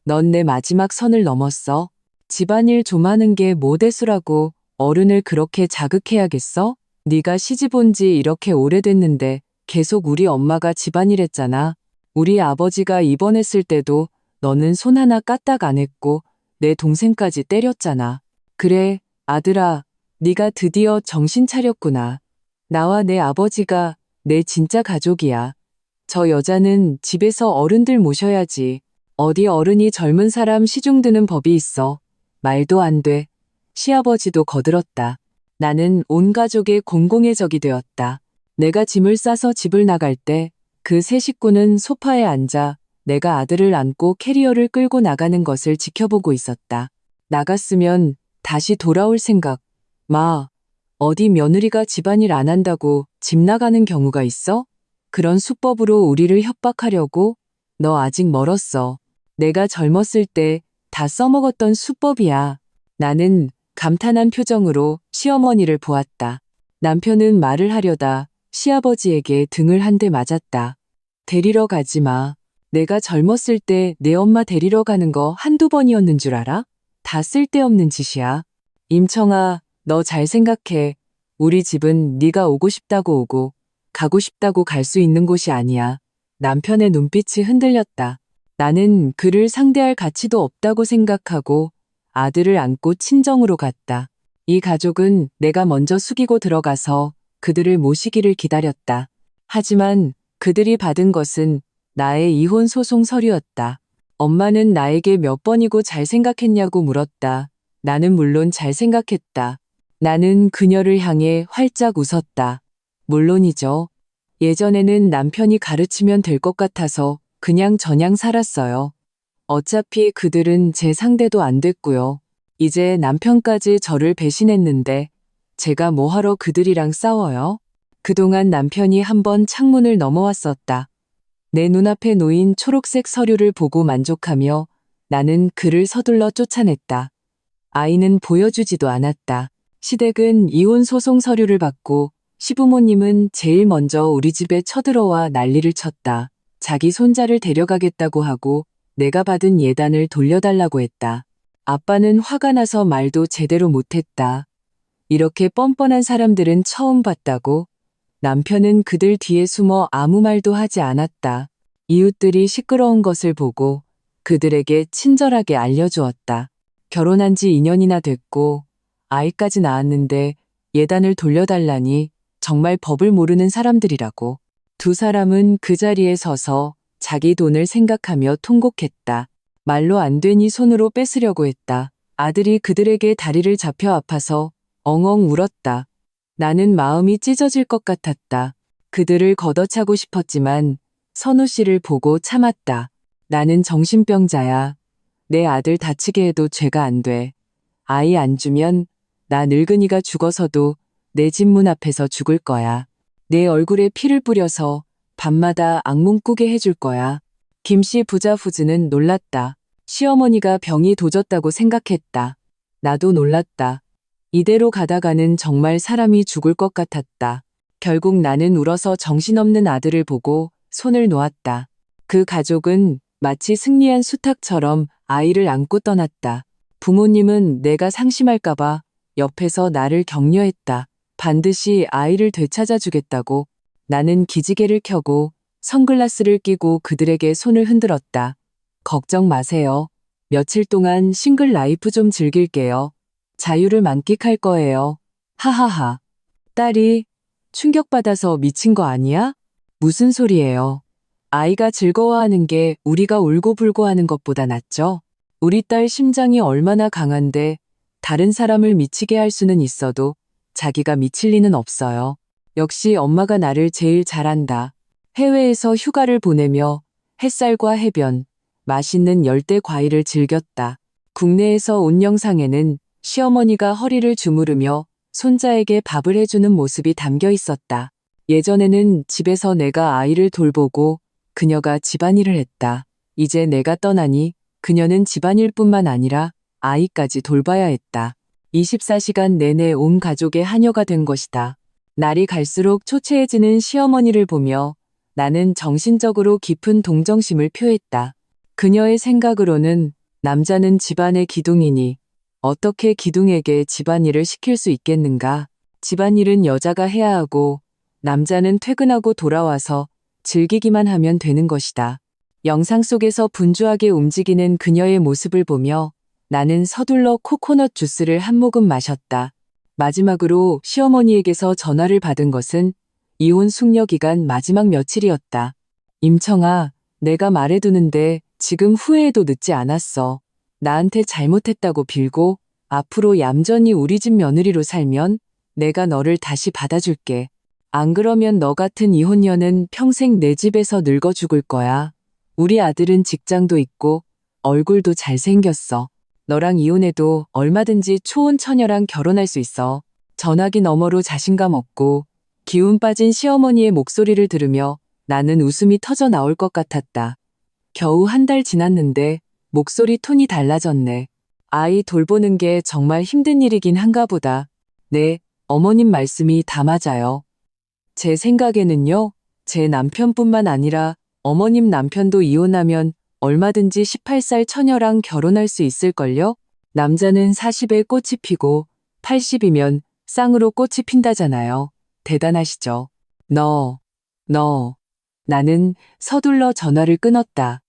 넌 내 마지막 선을 넘었어. 집안일 좀 하는 게 뭐 대수라고 어른을 그렇게 자극해야겠어? 네가 시집 온 지 이렇게 오래됐는데 계속 우리 엄마가 집안일 했잖아. 우리 아버지가 입원했을 때도 너는 손 하나 까딱 안 했고 내 동생까지 때렸잖아. 그래, 아들아, 네가 드디어 정신 차렸구나. 나와 내 아버지가 내 진짜 가족이야. 저 여자는 집에서 어른들 모셔야지. 어디 어른이 젊은 사람 시중 드는 법이 있어. 말도 안 돼. 시아버지도 거들었다. 나는 온 가족의 공공의 적이 되었다. 내가 짐을 싸서 집을 나갈 때 그 세 식구는 소파에 앉아 내가 아들을 안고 캐리어를 끌고 나가는 것을 지켜보고 있었다. 나갔으면 다시 돌아올 생각. 마, 어디 며느리가 집안일 안 한다고 집 나가는 경우가 있어? 그런 수법으로 우리를 협박하려고? 너 아직 멀었어. 내가 젊었을 때 다 써먹었던 수법이야. 나는 감탄한 표정으로 시어머니를 보았다. 남편은 말을 하려다 시아버지에게 등을 한 대 맞았다. 데리러 가지 마. 내가 젊었을 때 내 엄마 데리러 가는 거 한두 번이었는 줄 알아? 다 쓸데없는 짓이야. 임청아, 너 잘 생각해. 우리 집은 네가 오고 싶다고 오고 가고 싶다고 갈 수 있는 곳이 아니야. 남편의 눈빛이 흔들렸다. 나는 그를 상대할 가치도 없다고 생각하고 아들을 안고 친정으로 갔다. 이 가족은 내가 먼저 숙이고 들어가서 그들을 모시기를 기다렸다. 하지만 그들이 받은 것은 나의 이혼 소송 서류였다. 엄마는 나에게 몇 번이고 잘 생각했냐고 물었다. 나는 물론 잘 생각했다. 나는 그녀를 향해 활짝 웃었다. 물론이죠. 예전에는 남편이 가르치면 될 것 같아서 그냥 저냥 살았어요. 어차피 그들은 제 상대도 안 됐고요. 이제 남편까지 저를 배신했는데 제가 뭐하러 그들이랑 싸워요? 그동안 남편이 한번 창문을 넘어왔었다. 내 눈앞에 놓인 초록색 서류를 보고 만족하며 나는 그를 서둘러 쫓아냈다. 아이는 보여주지도 않았다. 시댁은 이혼 소송 서류를 받고 시부모님은 제일 먼저 우리 집에 쳐들어와 난리를 쳤다. 자기 손자를 데려가겠다고 하고 내가 받은 예단을 돌려달라고 했다. 아빠는 화가 나서 말도 제대로 못했다. 이렇게 뻔뻔한 사람들은 처음 봤다고. 남편은 그들 뒤에 숨어 아무 말도 하지 않았다. 이웃들이 시끄러운 것을 보고 그들에게 친절하게 알려주었다. 결혼한 지 2년이나 됐고 아이까지 낳았는데 예단을 돌려달라니 정말 법을 모르는 사람들이라고. 두 사람은 그 자리에 서서 자기 돈을 생각하며 통곡했다. 말로 안 되니 손으로 뺏으려고 했다. 아들이 그들에게 다리를 잡혀 아파서 엉엉 울었다. 나는 마음이 찢어질 것 같았다. 그들을 걷어차고 싶었지만 선우 씨를 보고 참았다. 나는 정신병자야. 내 아들 다치게 해도 죄가 안 돼. 아이 안 주면 나 늙은이가 죽어서도 내 집 문 앞에서 죽을 거야. 내 얼굴에 피를 뿌려서 밤마다 악몽 꾸게 해줄 거야. 김씨 부자 후즈는 놀랐다. 시어머니가 병이 도졌다고 생각했다. 나도 놀랐다. 이대로 가다가는 정말 사람이 죽을 것 같았다. 결국 나는 울어서 정신없는 아들을 보고 손을 놓았다. 그 가족은 마치 승리한 수탉처럼 아이를 안고 떠났다. 부모님은 내가 상심할까봐 옆에서 나를 격려했다. 반드시 아이를 되찾아 주겠다고. 나는 기지개를 켜고 선글라스를 끼고 그들에게 손을 흔들었다. 걱정 마세요. 며칠 동안 싱글 라이프 좀 즐길게요. 자유를 만끽할 거예요. 하하하. 딸이 충격받아서 미친 거 아니야? 무슨 소리예요? 아이가 즐거워하는 게 우리가 울고불고 하는 것보다 낫죠? 우리 딸 심장이 얼마나 강한데 다른 사람을 미치게 할 수는 있어도 자기가 미칠 리는 없어요. 역시 엄마가 나를 제일 잘한다. 해외에서 휴가를 보내며 햇살과 해변, 맛있는 열대 과일을 즐겼다. 국내에서 온 영상에는 시어머니가 허리를 주무르며 손자에게 밥을 해주는 모습이 담겨 있었다. 예전에는 집에서 내가 아이를 돌보고 그녀가 집안일을 했다. 이제 내가 떠나니 그녀는 집안일뿐만 아니라 아이까지 돌봐야 했다. 24시간 내내 온 가족의 하녀가 된 것이다. 날이 갈수록 초췌해지는 시어머니를 보며 나는 정신적으로 깊은 동정심을 표했다. 그녀의 생각으로는 남자는 집안의 기둥이니 어떻게 기둥에게 집안일을 시킬 수 있겠는가? 집안일은 여자가 해야 하고 남자는 퇴근하고 돌아와서 즐기기만 하면 되는 것이다. 영상 속에서 분주하게 움직이는 그녀의 모습을 보며 나는 서둘러 코코넛 주스를 한 모금 마셨다. 마지막으로 시어머니에게서 전화를 받은 것은 이혼 숙려 기간 마지막 며칠이었다. 임청아, 내가 말해두는데 지금 후회해도 늦지 않았어. 나한테 잘못했다고 빌고 앞으로 얌전히 우리 집 며느리로 살면 내가 너를 다시 받아줄게. 안 그러면 너 같은 이혼녀는 평생 내 집에서 늙어 죽을 거야. 우리 아들은 직장도 있고 얼굴도 잘생겼어. 너랑 이혼해도 얼마든지 초혼 처녀랑 결혼할 수 있어. 전화기 너머로 자신감 없고 기운 빠진 시어머니의 목소리를 들으며 나는 웃음이 터져 나올 것 같았다. 겨우 한 달 지났는데 목소리 톤이 달라졌네. 아이 돌보는 게 정말 힘든 일이긴 한가 보다. 네, 어머님 말씀이 다 맞아요. 제 생각에는요, 제 남편뿐만 아니라 어머님 남편도 이혼하면 얼마든지 18살 처녀랑 결혼할 수 있을걸요? 남자는 40에 꽃이 피고 80이면 쌍으로 꽃이 핀다잖아요. 대단하시죠? 너. 나는 서둘러 전화를 끊었다.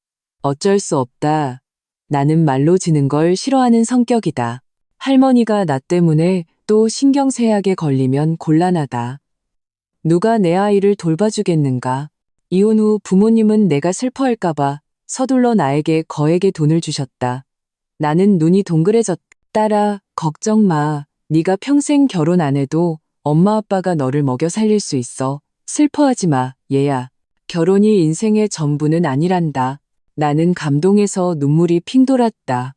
어쩔 수 없다. 나는 말로 지는 걸 싫어하는 성격이다. 할머니가 나 때문에 또 신경쇠약에 걸리면 곤란하다. 누가 내 아이를 돌봐주겠는가? 이혼 후 부모님은 내가 슬퍼할까봐 서둘러 나에게 거액의 돈을 주셨다. 나는 눈이 동그래졌다. 딸아, 걱정 마. 네가 평생 결혼 안 해도 엄마 아빠가 너를 먹여 살릴 수 있어. 슬퍼하지 마, 얘야. 결혼이 인생의 전부는 아니란다. 나는 감동해서 눈물이 핑 돌았다.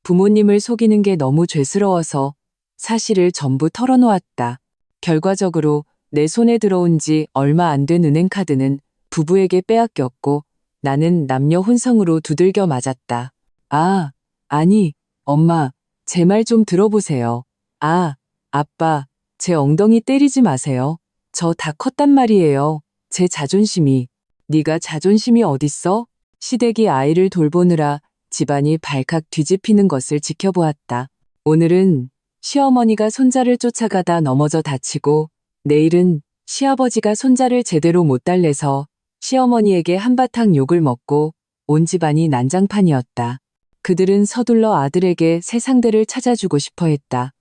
부모님을 속이는 게 너무 죄스러워서 사실을 전부 털어놓았다. 결과적으로 내 손에 들어온 지 얼마 안 된 은행카드는 부부에게 빼앗겼고 나는 남녀 혼성으로 두들겨 맞았다. 아, 아니, 엄마, 제 말 좀 들어보세요. 아, 아빠, 제 엉덩이 때리지 마세요. 저 다 컸단 말이에요. 제 자존심이. 네가 자존심이 어딨어? 시댁이 아이를 돌보느라 집안이 발칵 뒤집히는 것을 지켜보았다. 오늘은 시어머니가 손자를 쫓아가다 넘어져 다치고 내일은 시아버지가 손자를 제대로 못 달래서 시어머니에게 한바탕 욕을 먹고 온 집안이 난장판이었다. 그들은 서둘러 아들에게 새 상대를 찾아주고 싶어 했다.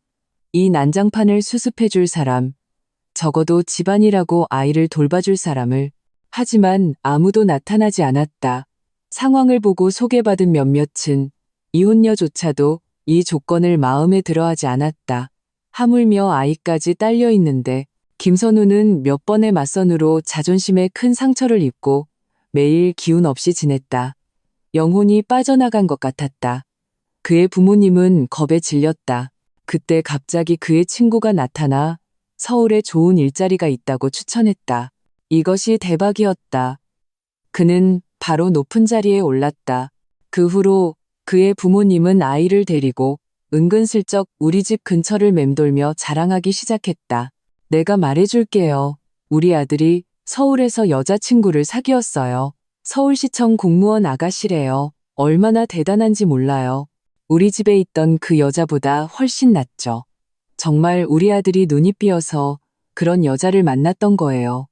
이 난장판을 수습해줄 사람, 적어도 집안이라고 아이를 돌봐줄 사람을. 하지만 아무도 나타나지 않았다. 상황을 보고 소개받은 몇몇은 이혼녀조차도 이 조건을 마음에 들어하지 않았다. 하물며 아이까지 딸려 있는데 김선우는 몇 번의 맞선으로 자존심에 큰 상처를 입고 매일 기운 없이 지냈다. 영혼이 빠져나간 것 같았다. 그의 부모님은 겁에 질렸다. 그때 갑자기 그의 친구가 나타나 서울에 좋은 일자리가 있다고 추천했다. 이것이 대박이었다. 그는 바로 높은 자리에 올랐다. 그 후로 그의 부모님은 아이를 데리고 은근슬쩍 우리 집 근처를 맴돌며 자랑하기 시작했다. 내가 말해줄게요. 우리 아들이 서울에서 여자친구를 사귀었어요. 서울시청 공무원 아가씨래요. 얼마나 대단한지 몰라요. 우리 집에 있던 그 여자보다 훨씬 낫죠. 정말 우리 아들이 눈이 삐어서 그런 여자를 만났던 거예요.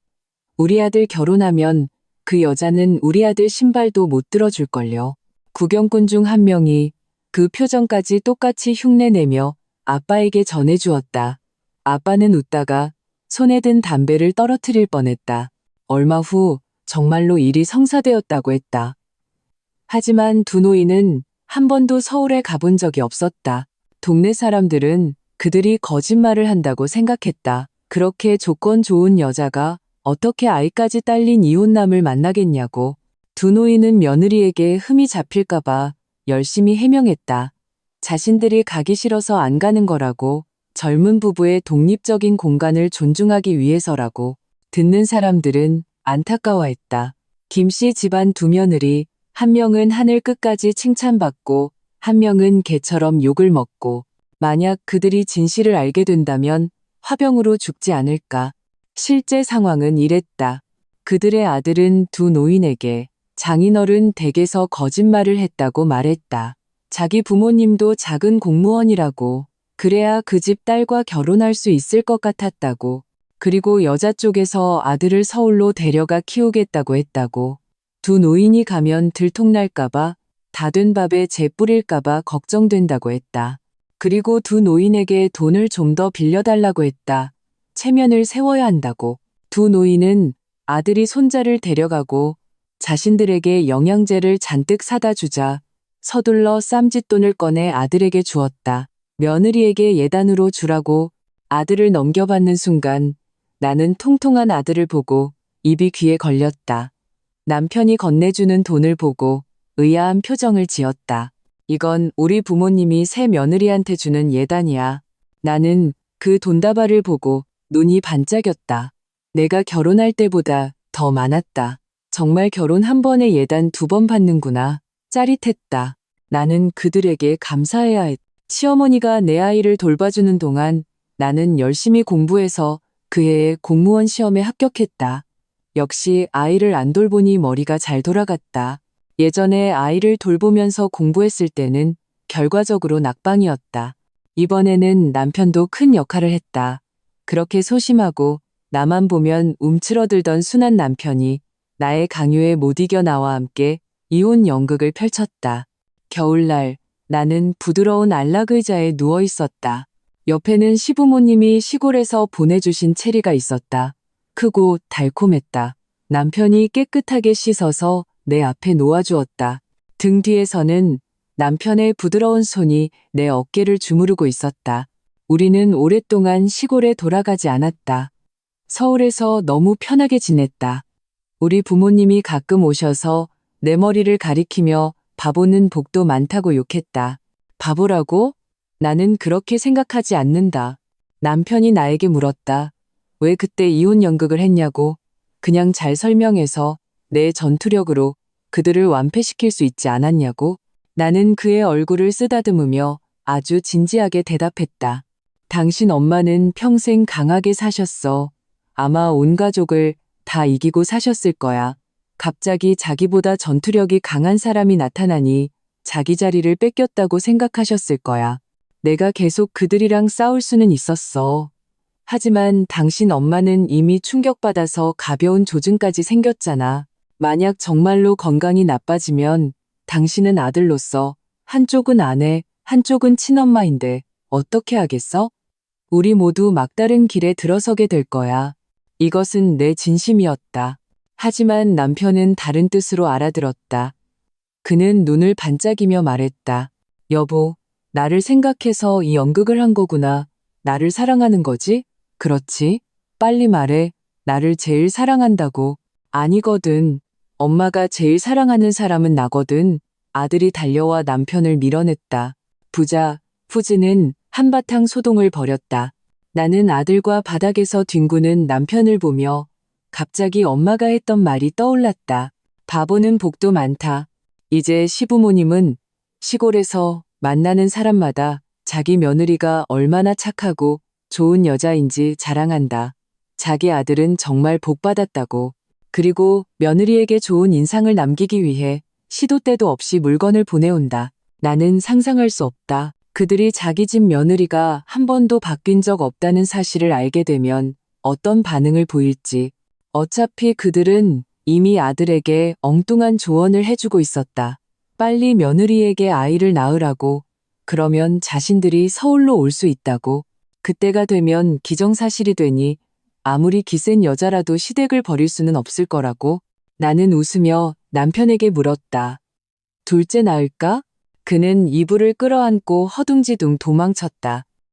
우리 아들 결혼하면 그 여자는 우리 아들 신발도 못 들어줄걸요. 구경꾼 중 한 명이 그 표정까지 똑같이 흉내내며 아빠에게 전해주었다. 아빠는 웃다가 손에 든 담배를 떨어뜨릴 뻔했다. 얼마 후 정말로 일이 성사되었다고 했다. 하지만 두 노인은 한 번도 서울에 가본 적이 없었다. 동네 사람들은 그들이 거짓말을 한다고 생각했다. 그렇게 조건 좋은 여자가 어떻게 아이까지 딸린 이혼남을 만나겠냐고. 두 노인은 며느리에게 흠이 잡힐까봐 열심히 해명했다. 자신들이 가기 싫어서 안 가는 거라고, 젊은 부부의 독립적인 공간을 존중하기 위해서라고. 듣는 사람들은 안타까워했다. 김 씨 집안 두 며느리, 한 명은 하늘 끝까지 칭찬받고 한 명은 개처럼 욕을 먹고, 만약 그들이 진실을 알게 된다면 화병으로 죽지 않을까. 실제 상황은 이랬다. 그들의 아들은 두 노인에게 장인어른 댁에서 거짓말을 했다고 말했다. 자기 부모님도 작은 공무원이라고, 그래야 그 집 딸과 결혼할 수 있을 것 같았다고, 그리고 여자 쪽에서 아들을 서울로 데려가 키우겠다고 했다고. 두 노인이 가면 들통날까봐, 다 된 밥에 재 뿌릴까봐 걱정된다고 했다. 그리고 두 노인에게 돈을 좀 더 빌려달라고 했다. 체면을 세워야 한다고. 두 노인은 아들이 손자를 데려가고 자신들에게 영양제를 잔뜩 사다 주자 서둘러 쌈짓돈을 꺼내 아들에게 주었다. 며느리에게 예단으로 주라고 아들을 넘겨받는 순간 나는 통통한 아들을 보고 입이 귀에 걸렸다. 남편이 건네주는 돈을 보고 의아한 표정을 지었다. 이건 우리 부모님이 새 며느리한테 주는 예단이야. 나는 그 돈다발을 보고 눈이 반짝였다. 내가 결혼할 때보다 더 많았다. 정말 결혼 한 번에 예단 2번 받는구나. 짜릿했다. 나는 그들에게 감사해야 했다. 시어머니가 내 아이를 돌봐주는 동안 나는 열심히 공부해서 그 해에 공무원 시험에 합격했다. 역시 아이를 안 돌보니 머리가 잘 돌아갔다. 예전에 아이를 돌보면서 공부했을 때는 결과적으로 낙방이었다. 이번에는 남편도 큰 역할을 했다. 그렇게 소심하고 나만 보면 움츠러들던 순한 남편이 나의 강요에 못 이겨 나와 함께 이혼 연극을 펼쳤다. 겨울날 나는 부드러운 안락 의자에 누워 있었다. 옆에는 시부모님이 시골에서 보내주신 체리가 있었다. 크고 달콤했다. 남편이 깨끗하게 씻어서 내 앞에 놓아주었다. 등 뒤에서는 남편의 부드러운 손이 내 어깨를 주무르고 있었다. 우리는 오랫동안 시골에 돌아가지 않았다. 서울에서 너무 편하게 지냈다. 우리 부모님이 가끔 오셔서 내 머리를 가리키며 바보는 복도 많다고 욕했다. 바보라고? 나는 그렇게 생각하지 않는다. 남편이 나에게 물었다. 왜 그때 이혼 연극을 했냐고. 그냥 잘 설명해서 내 전투력으로 그들을 완패시킬 수 있지 않았냐고. 나는 그의 얼굴을 쓰다듬으며 아주 진지하게 대답했다. 당신 엄마는 평생 강하게 사셨어. 아마 온 가족을 다 이기고 사셨을 거야. 갑자기 자기보다 전투력이 강한 사람이 나타나니 자기 자리를 뺏겼다고 생각하셨을 거야. 내가 계속 그들이랑 싸울 수는 있었어. 하지만 당신 엄마는 이미 충격받아서 가벼운 조증까지 생겼잖아. 만약 정말로 건강이 나빠지면 당신은 아들로서 한쪽은 아내, 한쪽은 친엄마인데 어떻게 하겠어? 우리 모두 막다른 길에 들어서게 될 거야. 이것은 내 진심이었다. 하지만 남편은 다른 뜻으로 알아들었다. 그는 눈을 반짝이며 말했다. 여보, 나를 생각해서 이 연극을 한 거구나. 나를 사랑하는 거지? 그렇지? 빨리 말해. 나를 제일 사랑한다고. 아니거든. 엄마가 제일 사랑하는 사람은 나거든. 아들이 달려와 남편을 밀어냈다. 부자, 푸즈는 한바탕 소동을 벌였다. 나는 아들과 바닥에서 뒹구는 남편을 보며 갑자기 엄마가 했던 말이 떠올랐다. 바보는 복도 많다. 이제 시부모님은 시골에서 만나는 사람마다 자기 며느리가 얼마나 착하고 좋은 여자인지 자랑한다. 자기 아들은 정말 복받았다고. 그리고 며느리에게 좋은 인상을 남기기 위해 시도 때도 없이 물건을 보내온다. 나는 상상할 수 없다. 그들이 자기 집 며느리가 한 번도 바뀐 적 없다는 사실을 알게 되면 어떤 반응을 보일지. 어차피 그들은 이미 아들에게 엉뚱한 조언을 해주고 있었다. 빨리 며느리에게 아이를 낳으라고. 그러면 자신들이 서울로 올 수 있다고. 그때가 되면 기정사실이 되니 아무리 기센 여자라도 시댁을 버릴 수는 없을 거라고. 나는 웃으며 남편에게 물었다. 둘째 낳을까? 그는 이불을 끌어안고 허둥지둥 도망쳤다.